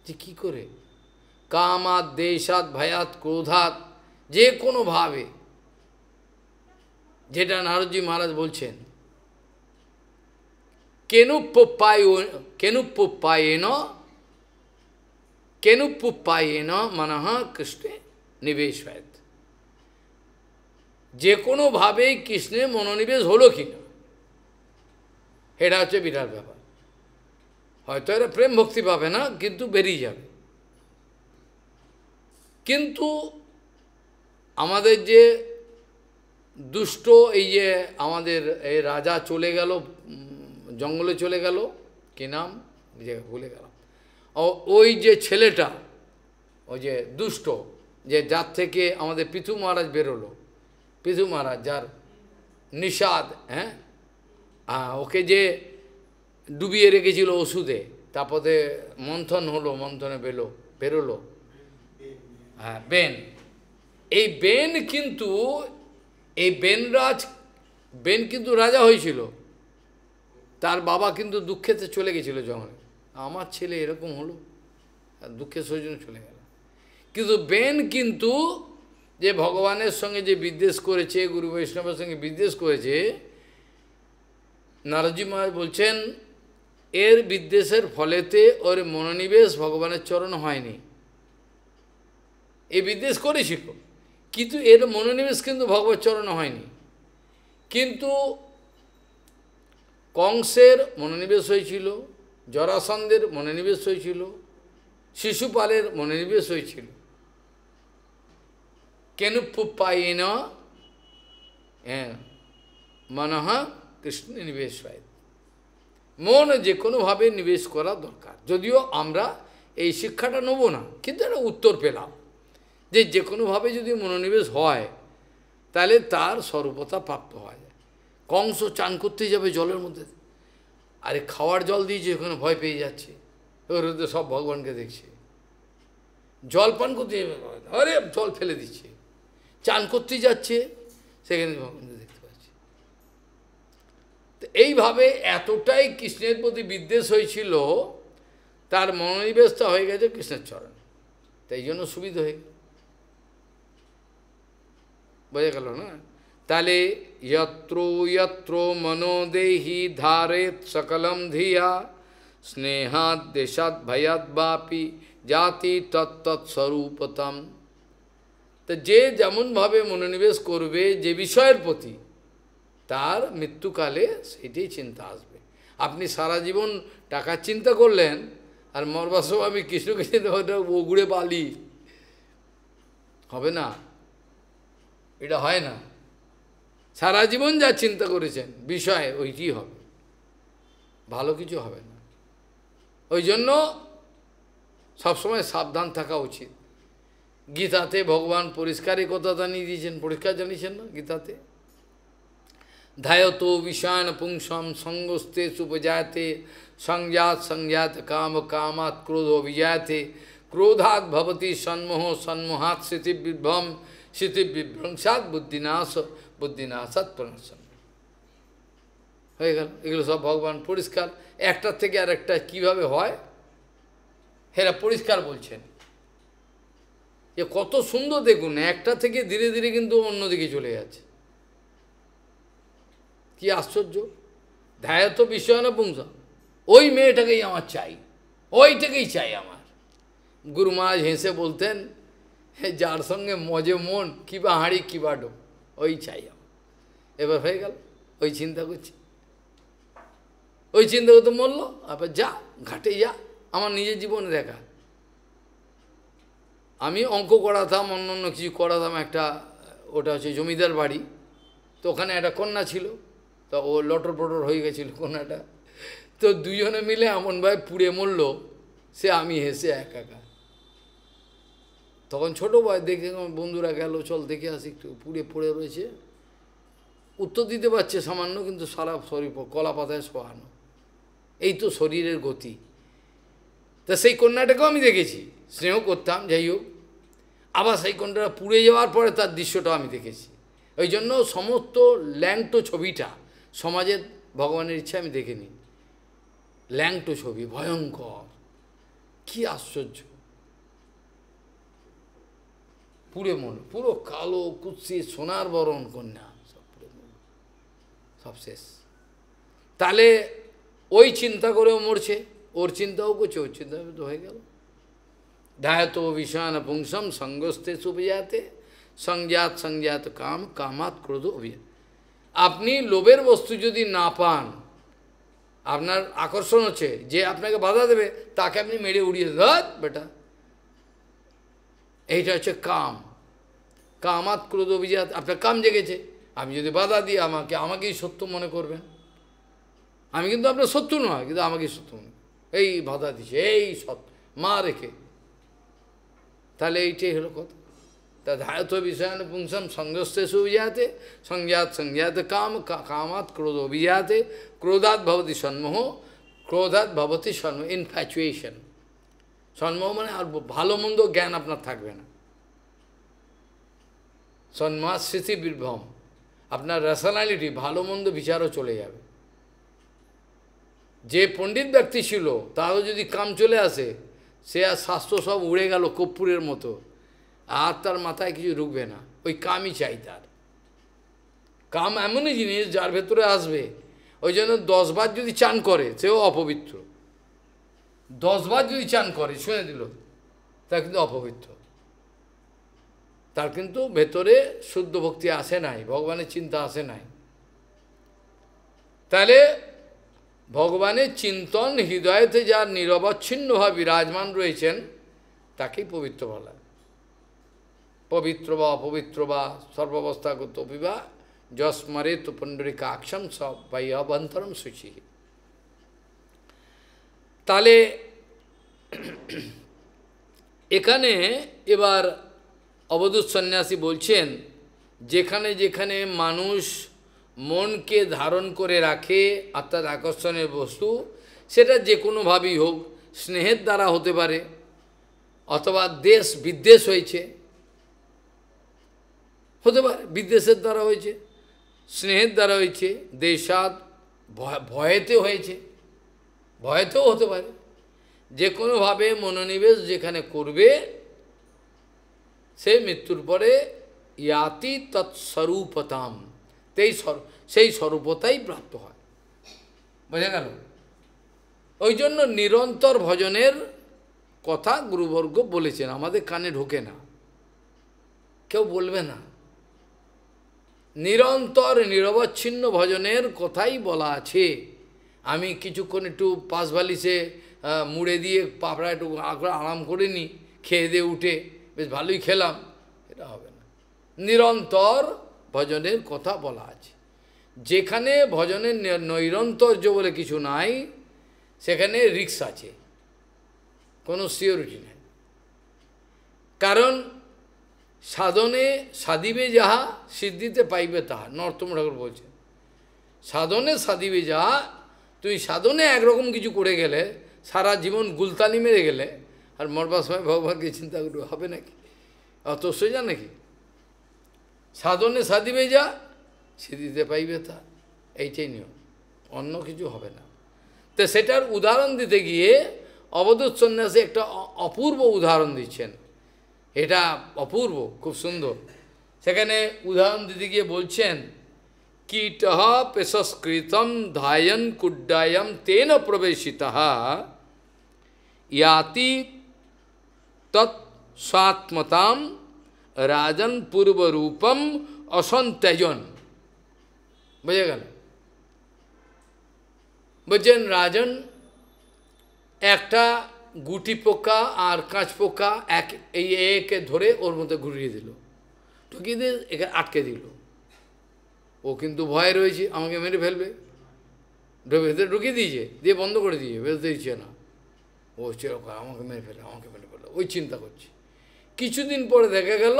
যে কী করে কামাত দেশাত ভয়াত ক্রোধাত, যে কোনোভাবে, যেটা নারদজি মহারাজ বলছেন, কেনুপুপায়েন মনঃ কৃষ্ণে নিবেশ হয়েত, যে কোনোভাবেই কৃষ্ণে মনোনিবেশ হলো কিনা, এটা হচ্ছে বিরাট ব্যাপার। হয়তো এরা প্রেম ভক্তি পাবে না, কিন্তু বেরিয়ে যাবে। কিন্তু আমাদের যে দুষ্ট, এই যে আমাদের এই রাজা চলে গেল, জঙ্গলে চলে গেল, কি নাম যে ভুলে গেলাম, ওই যে ছেলেটা, ওই যে দুষ্ট, যে যার থেকে আমাদের পৃথু মহারাজ বেরোলো, পৃথু মহারাজ যার নিষাদ, হ্যাঁ ওকে যে ডুবিয়ে রেখেছিল ওষুধে, তারপরে মন্থন হলো, মন্থনে বেরোলো। হ্যাঁ, বেন। এই বেন কিন্তু, এই বেন কিন্তু রাজা হয়েছিল। তার বাবা কিন্তু দুঃখেতে চলে গেছিল জঙ্গলে, আমার ছেলে এরকম হলো, আর দুঃখের সৌজন্য চলে গেল। কিন্তু বেন কিন্তু যে ভগবানের সঙ্গে যে বিদ্বেষ করেছে, গুরু বৈষ্ণবের সঙ্গে বিদ্বেষ করেছে, নারদজি মহারাজ বলছেন এর বিদ্বেষের ফলেতে ওর মনোনিবেশ ভগবানের চরণ হয়নি। এই বিদ্বেষ করেছিল, কিন্তু এর মনোনিবেশ কিন্তু ভগবত চরণ হয়নি। কিন্তু কংসের মনোনিবেশ হয়েছিল, জরাসন্ধের মনোনিবেশ হয়েছিল, শিশুপালের মনোনিবেশ হয়েছিল। কেনুপুপায়েন মনঃ কৃষ্ণ নিবেশ হয়। মন যে কোনোভাবে নিবেশ করা দরকার। যদিও আমরা এই শিক্ষাটা নেব না, কিন্তু একটা উত্তর পেলাম যে যে কোনোভাবে যদি মনোনিবেশ হয় তাহলে তার স্বরূপতা প্রাপ্ত হয়। কংস চান করতে যাবে জলের মধ্যে, আরে খাওয়ার জল দিয়েছে, ওখানে ভয় পেয়ে যাচ্ছে, ওর তো সব ভগবানকে দেখছে। জল পান করতে যাবে, আরে জল ফেলে দিচ্ছে। চান করতে যাচ্ছে, সেখানে ভগবানকে দেখতে পাচ্ছে। তো এইভাবে এতটাই কৃষ্ণের প্রতি বিদ্বেষ হয়েছিল, তার মনোনিবেশটা হয়ে গেছে কৃষ্ণের চরণ। তাই জন্য সুবিধা হয়ে গেল। বোঝা গেল না? তাহলে যত্র যত্র মনোদেহি ধারেত সকলম ধিয়া স্নেহাদ দেশাদ ভয়াদ বাপি জাতি তত্তৎস্বরূপতম। তো যে যেমনভাবে মনোনিবেশ করবে যে বিষয়ের প্রতি, তার মৃত্যুকালে সেইটাই চিন্তা আসবে। আপনি সারা জীবন টাকার চিন্তা করলেন, আর মরবার সময় আমি কৃষ্ণকে চিন্তা করতে ওগুড়ে পালি, হবে না, এটা হয় না। সারা জীবন যা চিন্তা করেছেন বিষয়, ওইটি হবে, ভালো কিছু হবে না। ওই জন্য সবসময় সাবধান থাকা উচিত। গীতাতে ভগবান পরিষ্কারই কথা জানিয়ে দিয়েছেন, পরিষ্কার জানিয়েছেন না গীতাতে? ধায়তো বিষায়ন পুংসম সঙ্গস্তে সুপজায়তে সংজাত সংজাত কাম কামাত ক্রোধ অভিজায়তে ক্রোধাৎ ভবতি সন্মোহ সন্মোহাৎ স্মৃতিবিভ্রম স্মৃতিবিভ্রংসাৎ বুদ্ধিনাশাৎ প্রণাশন। হয়ে গেল। এগুলো সব ভগবান পরিষ্কার, একটার থেকে আর একটা কীভাবে হয় হেরা পরিষ্কার বলছেন। যে কত সুন্দর দেখুন, একটা থেকে ধীরে ধীরে কিন্তু অন্যদিকে চলে যাচ্ছে। কি আশ্চর্য! ধ্যায়ত বিষয় না পুংস, ওই মেয়েটাকেই আমার চাই, ওইটাকেই চাই আমার। গুরু মহারাজ হেসে বলতেন, যার সঙ্গে মজে মন, কিবা হাঁড়ি কিবা ডো, ওই চাই আমার। এবার হয়ে গেল, ওই চিন্তা করছি, ওই চিন্তা করতে মরল। আবার যা ঘাটে যা, আমার নিজের জীবনে দেখা। আমি অঙ্ক করাতাম, অন্য কিছু করাতাম, একটা ওটা হচ্ছে জমিদার বাড়ি, তো ওখানে একটা কন্যা ছিল, তো ও লটর পটর হয়ে গেছিল কন্যাটা। তো দুজনে মিলে এমনভাবে পুড়ে মরল, সে আমি হেসে একা। তখন ছোটো বয়, দেখে বন্ধুরা গেল, চল দেখে আসি একটু, পুড়ে পড়ে রয়েছে, উত্তর দিতে পারছে সামান্য, কিন্তু সারা শরীর কলা পাতায় শোয়ানো। এই তো শরীরের গতি। তা সেই কন্যাটাকেও আমি দেখেছি, স্নেহ করতাম, যাই হোক। আবার সেই কন্যাটা পুড়ে যাওয়ার পরে তার দৃশ্যটাও আমি দেখেছি। ওই জন্য সমস্ত ল্যাংটো ছবিটা সমাজের ভগবানের ইচ্ছা আমি দেখে নিই। ল্যাংটো ছবি, ভয়ঙ্কর, কি আশ্চর্য! পুড়ে মন, পুরো কালো কুৎসি সোনার বরণ কন্যা, সব পুড়ে মন, সব শেষ। তাহলে ওই চিন্তা করেও মরছে, ওর চিন্তাও করছে, ওর চিন্তা তো হয়ে গেল। ধায়তো বিষান পুংসম সঙ্গস্তে সুপজাতে সংজাত সংজাত কাম কামাত ক্রোধ অভিজাত। আপনি লোভের বস্তু যদি না পান, আপনার আকর্ষণ হচ্ছে, যে আপনাকে বাধা দেবে তাকে আপনি মেরে উড়িয়ে দেন, বেটা। এইটা হচ্ছে কাম, কামাত ক্রোধ অভিজাত। আপনার কাম জেগেছে, আমি যদি বাধা দিই, আমাকেই সত্য মনে করবেন। আমি কিন্তু আপনার শত্রু নয়, কিন্তু আমাকেই সত্য মনে, এই বাধা দিচ্ছে, এই সত্য মা রেখে। তাহলে এইটাই হলো কথা। तद्धायत विषयान पुंसम संगस्तेषु विजाते संज्ञात संज्ञात काम कामात क्रोधो विजाते क्रोधात भवति सन्मोह क्रोधात भवति सन्मोह इनफैचुएशन सन्मोह माने और भालो मंदो ज्ञान अपना থাকবে না সন্মাস স্মৃতি বিভ্রম আপনার রেশনালিটি ভালো মন্দ বিচারও চলে যাবে যে পণ্ডিত ব্যক্তি ছিল তারও যদি কাম চলে আসে সে আর শাস্ত্র সব উড়ে গেল কর্পূরের মতো আর তার মাথায় কিছু ঢুকবে না ওই কামই চাই তার কাম এমনই জিনিস যার ভেতরে আসবে ওই জন্য 10 বার যদি চান করে সেও অপবিত্র 10 বার যদি চান করে শুনে দিল তা কিন্তু অপবিত্র তার কিন্তু ভেতরে শুদ্ধ ভক্তি আসে নাই ভগবানের চিন্তা আসে নাই তাহলে ভগবানের চিন্তন হৃদয়তে যার নিরবচ্ছিন্নভাবে বিরাজমান রয়েছেন তাকেই পবিত্র বলা পবিত্র বা অপবিত্র বা সর্বাবস্থাগত বিবাহ যস্মরে তো পুণ্ডরিকাক্ষম সব বাই অভ্যন্তরম শুচি তাহলে এখানে এবার অবধূত সন্ন্যাসী বলছেন যেখানে যেখানে মানুষ মনকে ধারণ করে রাখে অর্থাৎ আকর্ষণের বস্তু সেটা যে কোনোভাবেই হোক স্নেহের দ্বারা হতে পারে অথবা দেশ বিদ্বেষ হয়েছে হতে পারে বিদ্বেষের দ্বারা হয়েছে স্নেহের দ্বারা হয়েছে দেশাদ ভয়েতে হয়েছে ভয়েতেও হতে পারে যে কোনোভাবে মনোনিবেশ যেখানে করবে সে মৃত্যুর পরে ইয়াতি তৎস্বরূপতাম সেই স্বরূপতাই প্রাপ্ত হয় বোঝা গেল ওই জন্য নিরন্তর ভজনের কথা গুরুবর্গ বলেছেন আমাদের কানে ঢোকে না কেউ বলবে না নিরন্তর নিরবচ্ছিন্ন ভজনের কথাই বলা আছে আমি কিছুক্ষণ একটু পাশ বালিশে মুড়ে দিয়ে পাপড়া একটু আরাম করে নিই খেয়ে দিয়ে উঠে বেশ ভালোই খেলাম এটা হবে না নিরন্তর ভজনের কথা বলা আছে যেখানে ভজনের নৈরন্তর্য বলে কিছু নাই সেখানে রিস্ক আছে কোনো সিওরিটি নেই কারণ সাধনে সাধিবে যাহা সিদ্ধিতে পাইবে তাহা নরোত্তম ঠাকুর বলছেন সাধনে সাধিবে যাহা তুই সাধনে একরকম কিছু করে গেলে সারা জীবন গুলতানি মেরে গেলে আর মরবার সময় ভগবানকে চিন্তা করবে হবে নাকি অত সোজা নাকি সাধনে সাধিবে যা সিদ্ধিতে পাইবে তা এইটাই নিয়ম অন্য কিছু হবে না তো সেটার উদাহরণ দিতে গিয়ে অবধূত সন্ন্যাসী একটা অপূর্ব উদাহরণ দিচ্ছেন এটা অপূর্ব খুব সুন্দর সেখানে উদাহরণ দিতে গিয়ে বলছেন কীটঃ পেশস্কৃতম ধায়ন কুড্ডায়ম তেন প্রবেশিতঃ याति तत्स्वात्मताम राजन पूर्व रूपम असंत्यजन बुझे गल बुझें राजन একটা গুটি পোকা আর কাঁচ পোকা একে ধরে ওর মধ্যে ঘুরিয়ে দিল ঢুকিয়ে দিয়ে একে আটকে দিল ও কিন্তু ভয় রয়েছে আমাকে মেরে ফেলবে ভেতরে ঢুকিয়ে দিয়েছে দিয়ে বন্ধ করে দিয়েছে বেরোতে দিচ্ছে না ও চিরকাল আমাকে মেরে ফেলে ওই চিন্তা করছে কিছুদিন পরে দেখা গেল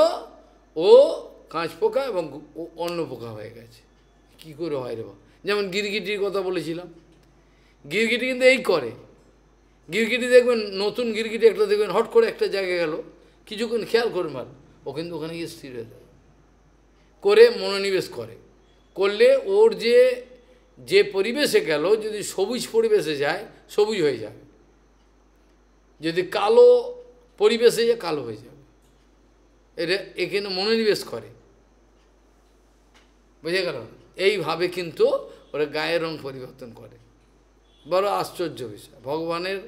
ও কাঁচ পোকা এবং অন্য পোকা হয়ে গেছে কি করে হয় রে বা যেমন গিরগিটির কথা বলেছিলাম গিরগিটি কিন্তু এই করে গিরগিটি দেখবেন নতুন গিরগিটি একটা দেখবেন হট করে একটা জায়গায় গেল কিছুক্ষণ খেয়াল করে মার ও কিন্তু ওখানে গিয়ে স্থির হয়ে যায় করে মনোনিবেশ করলে ওর যে পরিবেশে গেল যদি সবুজ পরিবেশে যায় সবুজ হয়ে যাবে যদি কালো পরিবেশে যায় কালো হয়ে যাবে এটা এখানে মনোনিবেশ করে বুঝে গেল এইভাবে কিন্তু ওরা গায়ের রং পরিবর্তন করে বড় আশ্চর্য বিষয় ভগবানের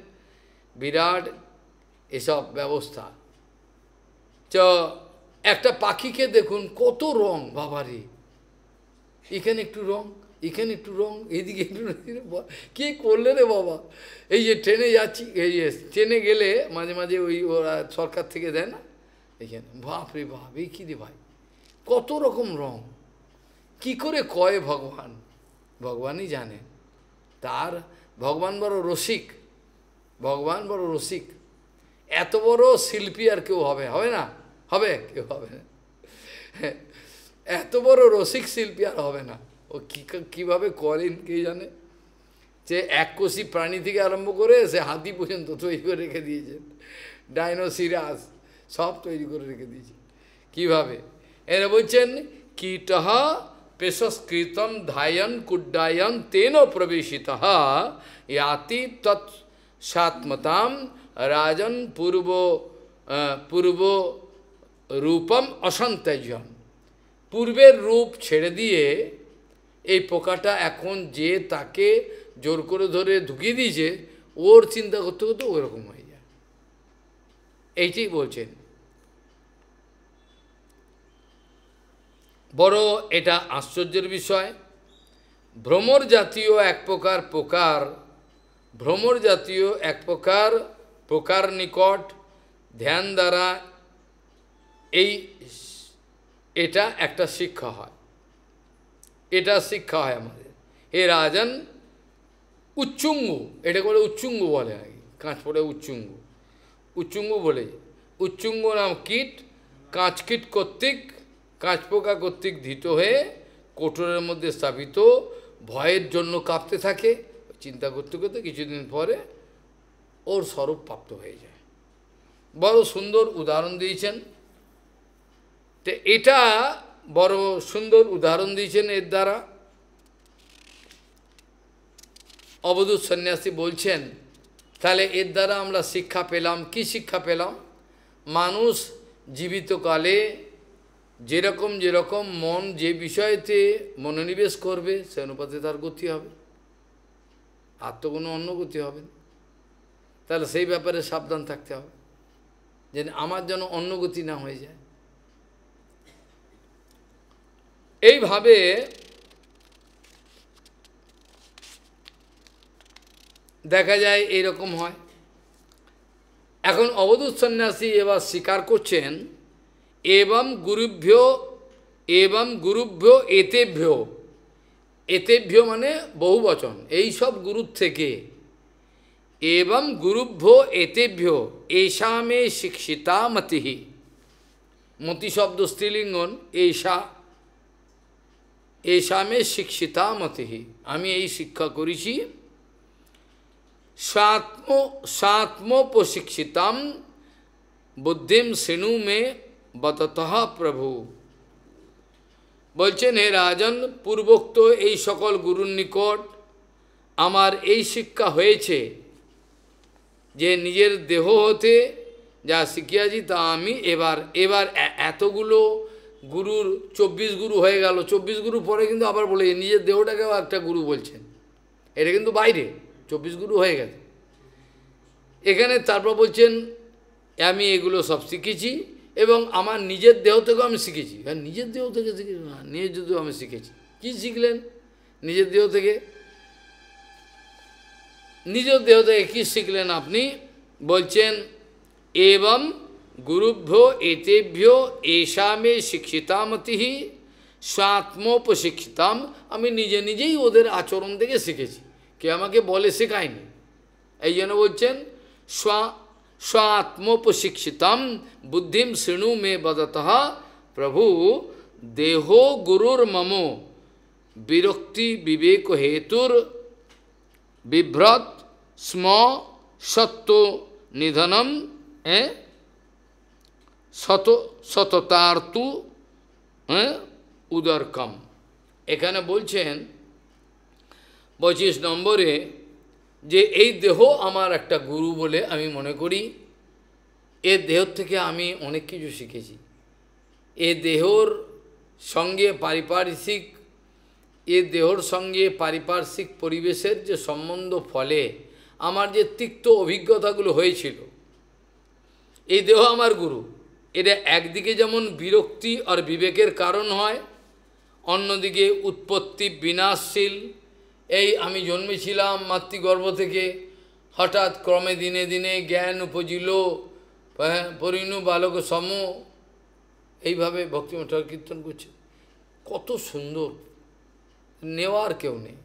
বিরাট এসব ব্যবস্থা একটা পাখিকে দেখুন কত রং বাবারে এখানে একটু রং এখানে একটু রং এইদিকে একটু কে করলে রে বাবা এই যে ট্রেনে যাচ্ছি এই যে ট্রেনে গেলে মাঝে মাঝে ওই ওরা সরকার থেকে দেয় না এখানে বাপ রে বাপ এই কী রে ভাই কত রকম রং কি করে কয় ভগবান ভগবানই জানে তার ভগবান বড় রসিক ভগবান বড় রসিক এত বড় শিল্পী আর কেউ হবে না হবে? কেউ হবে না। এত বড় রসিক শিল্পী আর হবে না। ও কীভাবে করেন কে জানে, যে এককোষী প্রাণী থেকে আরম্ভ করে সে হাতি পর্যন্ত তৈরি করে রেখে দিয়েছেন, ডাইনোসিরাস সব তৈরি করে রেখে দিয়েছেন কীভাবে। এরা বলছেন কীটঃ পেশস্কৃতম ধায়ন কুড্ডায়ন তেন প্রবেশিত ইয়াতি তৎসাত্মতাম রাজন পূর্ব রূপম অসন্তজন। পূর্বের রূপ ছেড়ে দিয়ে এই পোকাটা এখন যে তাকে জোর করে ধরে ঢুকিয়ে দিয়েছে, ওর চিন্তা করতে করতে ওরকম হয়ে যায়। এইটাই বলছেন। বড় এটা আশ্চর্যের বিষয়। ভ্রমর জাতীয় এক প্রকার পোকার নিকট ধ্যান দ্বারা এটা একটা শিক্ষা হয়। এটা শিক্ষা হয় আমাদের। এ রাজন উচ্চুঙ্গু, এটা করে উচ্চুঙ্গু বলে নাকি, কাঁচ পড়ে উচ্চুঙ্গু বলে। উচ্চুঙ্গু নাম কীট, কাঁচকীট কর্তৃক, কাঁচপোকা কর্তৃক ধৃত হয়ে কোটরের মধ্যে স্থাপিত, ভয়ের জন্য কাঁপতে থাকে। চিন্তা করতে করতে কিছুদিন পরে ওর স্বরূপ প্রাপ্ত হয়ে যায়। বড় সুন্দর উদাহরণ দিয়েছেন। তো এটা বড় সুন্দর উদাহরণ দিয়েছেন এর দ্বারা। অবধূত সন্ন্যাসী বলছেন, তাহলে এর দ্বারা আমরা শিক্ষা পেলাম। কি শিক্ষা পেলাম? মানুষ জীবিতকালে যেরকম যেরকম মন যে বিষয়েতে মনোনিবেশ করবে সে অনুপাতে তার গতি হবে, আর তো কোনো অন্য গতি হবে না। তাহলে সেই ব্যাপারে সাবধান থাকতে হবে, যে আমার যেন অন্য গতি না হয়ে যায়। এইভাবে দেখা যায়, এইরকম হয়। এখন অবধূত সন্ন্যাসী এবার স্বীকার করছেন, এবং গুরুভ্য এতেভ্য মানে বহুবচন, এই সব গুরুর থেকে, এবং গুরুভ্য এতেভ্য এষা মে শিক্ষিতা মতিহি। মতি শব্দ স্ত্রীলিঙ্গন, এষা মে শিক্ষিতা মতিহি, আমি এই শিক্ষা করেছি। স্বাত্মোপশিক্ষিতাম বুদ্ধিম শ্রেণু মে বততঃ প্রভু। বলছেন, হে রাজন, পূর্বোক্ত এই সকল গুরুর নিকট আমার এই শিক্ষা হয়েছে, যে নিজের দেহ হতে যা শিখিয়াছি তা আমি এবার এতগুলো গুরুর 24 গুরু হয়ে গেল। 24 গুরু পরে কিন্তু আবার বলে নিজের দেহটাকেও একটা গুরু বলছেন। এটা কিন্তু বাইরে 24 গুরু হয়ে গেছে। এখানে তারপর বলছেন, আমি এগুলো সব শিখেছি এবং আমার নিজের দেহ থেকেও আমি শিখেছি। নিজের দেহ থেকে শিখেছি না, নিজের দেহ আমি শিখেছি। কি শিখলেন নিজের দেহ থেকে? নিজের দেহ থেকে কী শিখলেন আপনি? বলছেন, এবং গুরুভ্য এতেভ্য এষা মে শিক্ষিতামতি স্বাত্মোপশিক্ষিতাম। আমি নিজে নিজেই ওদের আচরণ থেকে শিখেছি, কে আমাকে বলে শেখায়নি। এই জন্য বলছেন, স্বাত্মোপশিক্ষিতাম বুদ্ধিম শৃণু মে বদতঃ প্রভু দেহ গুরুর মম বিরক্তি বিবেক হেতুর বিভ্রত স্ম সত্য নিধনম সততার্তু উদরকম। এখানে বলছেন 25 নম্বরে, যে এই দেহ আমার একটা গুরু বলে আমি মনে করি। এ দেহ থেকে আমি অনেক কিছু শিখেছি। এ দেহর সঙ্গে পারিপার্শ্বিক পরিবেশের যে সম্বন্ধ ফলে আমার যে তিক্ত অভিজ্ঞতাগুলো হয়েছিল, এই দেহ আমার গুরু। এটা একদিকে যেমন বিরক্তি আর বিবেকের কারণ হয়, অন্যদিকে উৎপত্তি বিনাশশীল। এই আমি জন্মেছিলাম মাতৃগর্ভ থেকে, হঠাৎ ক্রমে দিনে দিনে জ্ঞান উপজিল, পরিণু বালক সম, এইভাবে ভক্তিমঠ কীর্তন করছে। কত সুন্দর, নেওয়ার কেউ নেই।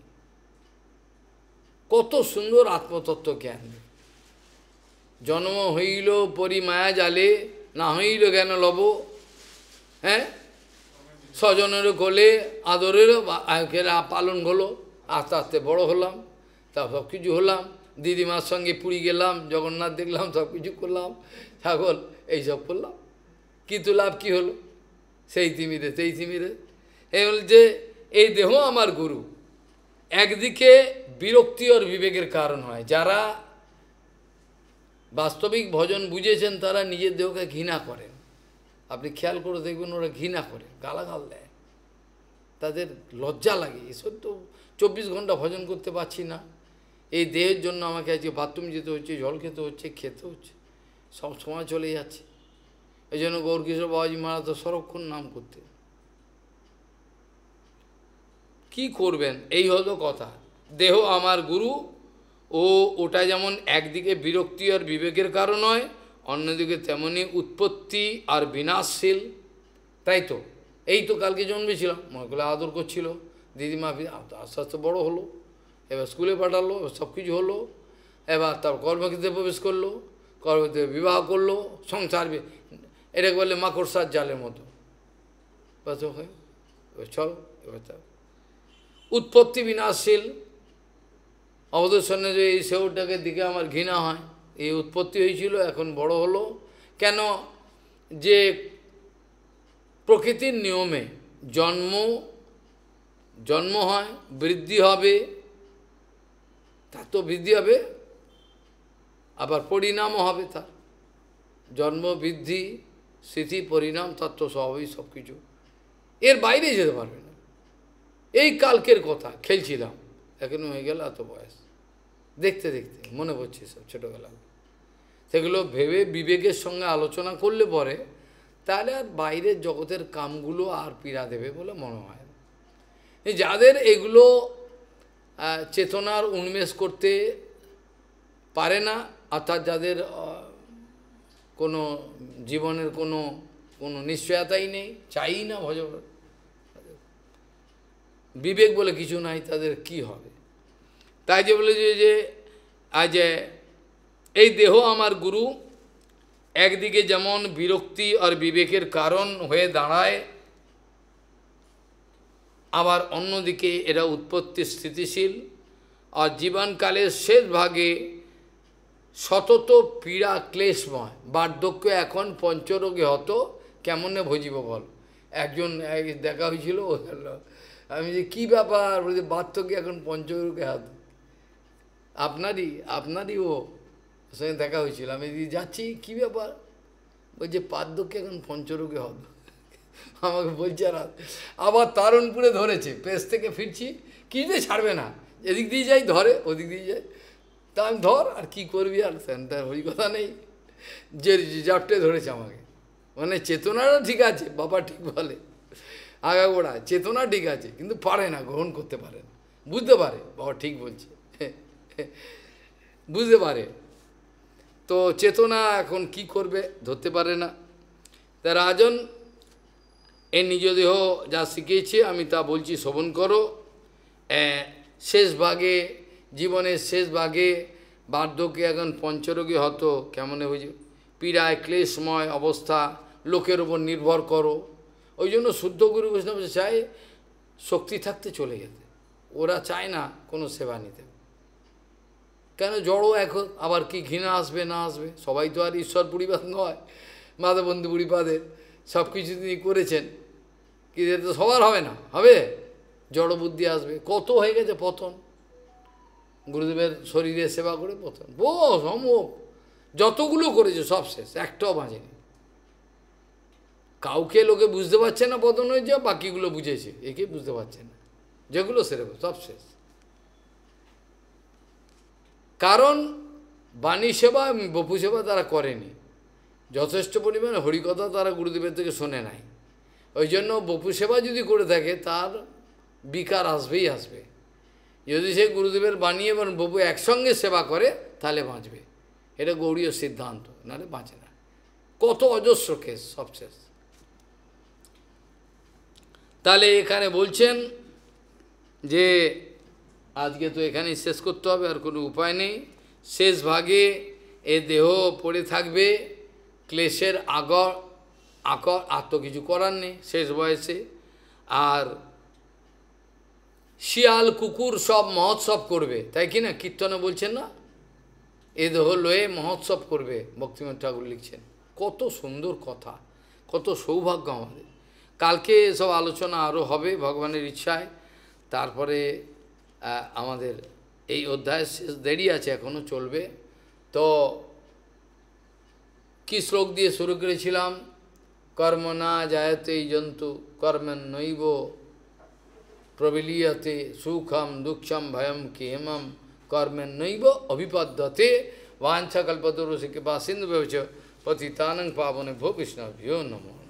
কত সুন্দর আত্মতত্ত্ব জ্ঞান। জন্ম হইল পরিমায়া জালে, না হইল কেন লব, হ্যাঁ, স্বজনেরও কোলে আদরেরও পালন হলো, আস্তে আস্তে বড় হলাম, তা সব কিছু হলাম, দিদিমার সঙ্গে পুরী গেলাম, জগন্নাথ দেখলাম, সব কিছু করলাম, ছাগল এইসব করলাম, কিন্তু লাভ কী হলো? সেই তিমিরে এই বলছে এই দেহ আমার গুরু। একদিকে বিরক্তি আর বিবেকের কারণ হয়, যারা বাস্তবিক ভজন বুঝেছেন তারা নিজের দেহকে ঘৃণা করেন। আপনি খেয়াল করে দেখবেন ওরা ঘৃণা করে, গালাগাল দেয়, তাদের লজ্জা লাগে, এসব তো 24 ঘন্টা ভজন করতে পারছি না, এই দেহের জন্য আমাকে আজকে বাথরুম যেতে হচ্ছে, জল খেতে হচ্ছে, সব সময় চলে যাচ্ছে। এই জন্য গৌরকিশোর বাবাজি মহারাজ তো সর্বক্ষণ নাম করতে। কি করবেন? এই হলো কথা। দেহ আমার গুরু, ওটা যেমন একদিকে বিরক্তি আর বিবেকের কারণ হয়, অন্যদিকে তেমনি উৎপত্তি আর বিনাশশীল। তাই তো, এই তো কালকে জন্মেছিলাম, মনে করলে আদর করছিল, দিদিমা আস্তে আস্তে বড়ো হলো, এবার স্কুলে পাঠালো, সব কিছু হলো, এবার তার কর্মক্ষেত্রে প্রবেশ করলো, কর্মক্ষেত্রে বিবাহ করলো, সংসার, এটাকে বললে মাকড়সার জালের মতো, বাস হয়, এবার চলো, এবার উৎপত্তি বিনাশশীল। অবদর্শনে যে এই সেউটাকে দিকে আমার ঘৃণা হয়, এই উৎপত্তি হয়েছিল, এখন বড় হলো কেন? যে প্রকৃতির নিয়মে জন্ম হয়, বৃদ্ধি হবে, তার তো বৃদ্ধি হবে, আবার পরিণামও হবে, তার জন্ম বৃদ্ধি স্মৃতি পরিণাম তার তো স্বভাবই সব কিছু, এর বাইরে যেতে পারবে না। এই কালকের কথা খেলছিলাম, এখন হয়ে গেল এত বয়স, দেখতে দেখতে মনে পড়ছে সব ছোটোবেলা, সেগুলো ভেবে বিবেকের সঙ্গে আলোচনা করলে পরে তাহলে আর বাইরের জগতের কামগুলো আর পীড়া দেবে বলে মনে হয় না। যাদের এগুলো চেতনার উন্মেষ করতে পারে না, অর্থাৎ যাদের কোনো জীবনের কোনো নিশ্চয়তাই নেই, চাই না ভজন, বিবেক বলে কিছু নাই, তাদের কি হবে? তাই যে বলে যে আজ এই দেহ আমার গুরু, একদিকে যেমন বিরক্তি আর বিবেকের কারণ হয়ে দাঁড়ায়, আবার অন্যদিকে এরা উৎপত্তি স্থিতিশীল, আর জীবনকালের শেষ ভাগে সতত পীড়া ক্লেশময়। বার্ধক্য এখন পঞ্চরোগে হতো, কেমনে ভজিব বল? একজন দেখা হয়েছিল, আমি যে কী ব্যাপার, বলছে বার্ধক্য এখন পঞ্চরোগে হাত, আপনারই ও সঙ্গে দেখা হয়েছিল, আমি যাচ্ছি কী ব্যাপার, বলছে বার্ধক্য এখন পঞ্চরোগে হতো, আমাকে বলছে। আর আবার তারণপুরে ধরেছে, পেস থেকে ফিরছি, কিছুতে ছাড়বে না, এদিক দিয়ে যাই ধরে, ওদিক দিয়ে যাই, তা আমি ধর, আর কী করবি, আর সেন্টার ওই কথা নেই, যে রিজার্ভটে ধরেছে আমাকে, মানে চেতনাটা ঠিক আছে, বাবা ঠিক বলে, আগাগোড়া চেতনা ঠিক আছে, কিন্তু পারে না, গ্রহণ করতে পারে না, বুঝতে পারে বাবা ঠিক বলছে, বুঝতে পারে, তো চেতনা এখন কি করবে, ধরতে পারে না। তা রাজন এই নিজ দেহ যা শিখিয়েছে আমি তা বলছি, শ্রবণ করো। শেষ ভাগে, জীবনের শেষ ভাগে বার্ধক্যে এখন পঞ্চরোগী হতো, কেমনে হয়েছে পীড়ায় ক্লেশময় অবস্থা, লোকের ওপর নির্ভর করো। ওই জন্য শুদ্ধ গুরু বৈষ্ণব চায় শক্তি থাকতে চলে যেতে, ওরা চায় না কোনো সেবা নিতে, কেন জড়ো এখন, আবার কি ঘৃণা আসবে না আসবে, সবাই তো আর ঈশ্বর পরিবাদ নয়, মাধববন্ধু পরিপাদের সব কিছু তিনি করেছেন, কিন্তু এটা তো সবার হবে না, হবে জড় বুদ্ধি আসবে, কত হয়ে গেছে পতন, গুরুদেবের শরীরে সেবা করে পতন, সম্ভব যতগুলো করেছে সব শেষ, একটাও বাঁচেনি, কাউকে লোকে বুঝতে পারছে না পতন হয়েছে, বাকিগুলো বুঝেছে, একে বুঝতে পারছে না, যেগুলো সেরে সব শেষ। কারণ বাণী সেবা বপু সেবা তারা করেনি, যথেষ্ট পরিমাণে হরিকথা তারা গুরুদেবের থেকে শোনে নাই, ওই জন্য বপু সেবা যদি করে থাকে তার বিকার আসবেই আসবে। যদি সে গুরুদেবের বাণী এবং বপু একসঙ্গে সেবা করে তাহলে বাঁচবে, এটা গৌড়ীয় সিদ্ধান্ত, নাহলে বাঁচে না, কত অজস্র কেস, সব শেষ। তাহলে এখানে বলছেন যে আজকে তো এখানেই শেষ করতে হবে, আর কোনো উপায় নেই, শেষ ভাগে এ দেহ পড়ে থাকবে, ক্লেশের আগর আকর আর তো কিছু করার নেই শেষ বয়সে। আর শিয়াল কুকুর সব মহোৎসব করবে, তাই কি না? কীর্তনে বলছেন না, এ দেহ লয়ে মহোৎসব করবে, ভক্তিবিনোদ ঠাকুর লিখছেন। কত সুন্দর কথা, কত সৌভাগ্য আমাদের। কালকে এসব আলোচনা আরও হবে ভগবানের ইচ্ছায়। তারপরে আমাদের এই অধ্যায় শেষ, দেরি আছে এখনও, চলবে। তো কি শ্লোক দিয়ে শুরু করেছিলাম? কর্ম না জায়তে জন্তু কর্মেন্নৈব প্রবিলীয়তে সুখম দুঃখম ভয়ম কেমম কর্মেন্নৈব অভিপদ্যতে वाञ्छाकल्पतरुषिके सिन्धुभ्यो च पतितानं पावनेभ्यो वैष्णवेभ्यो नमो।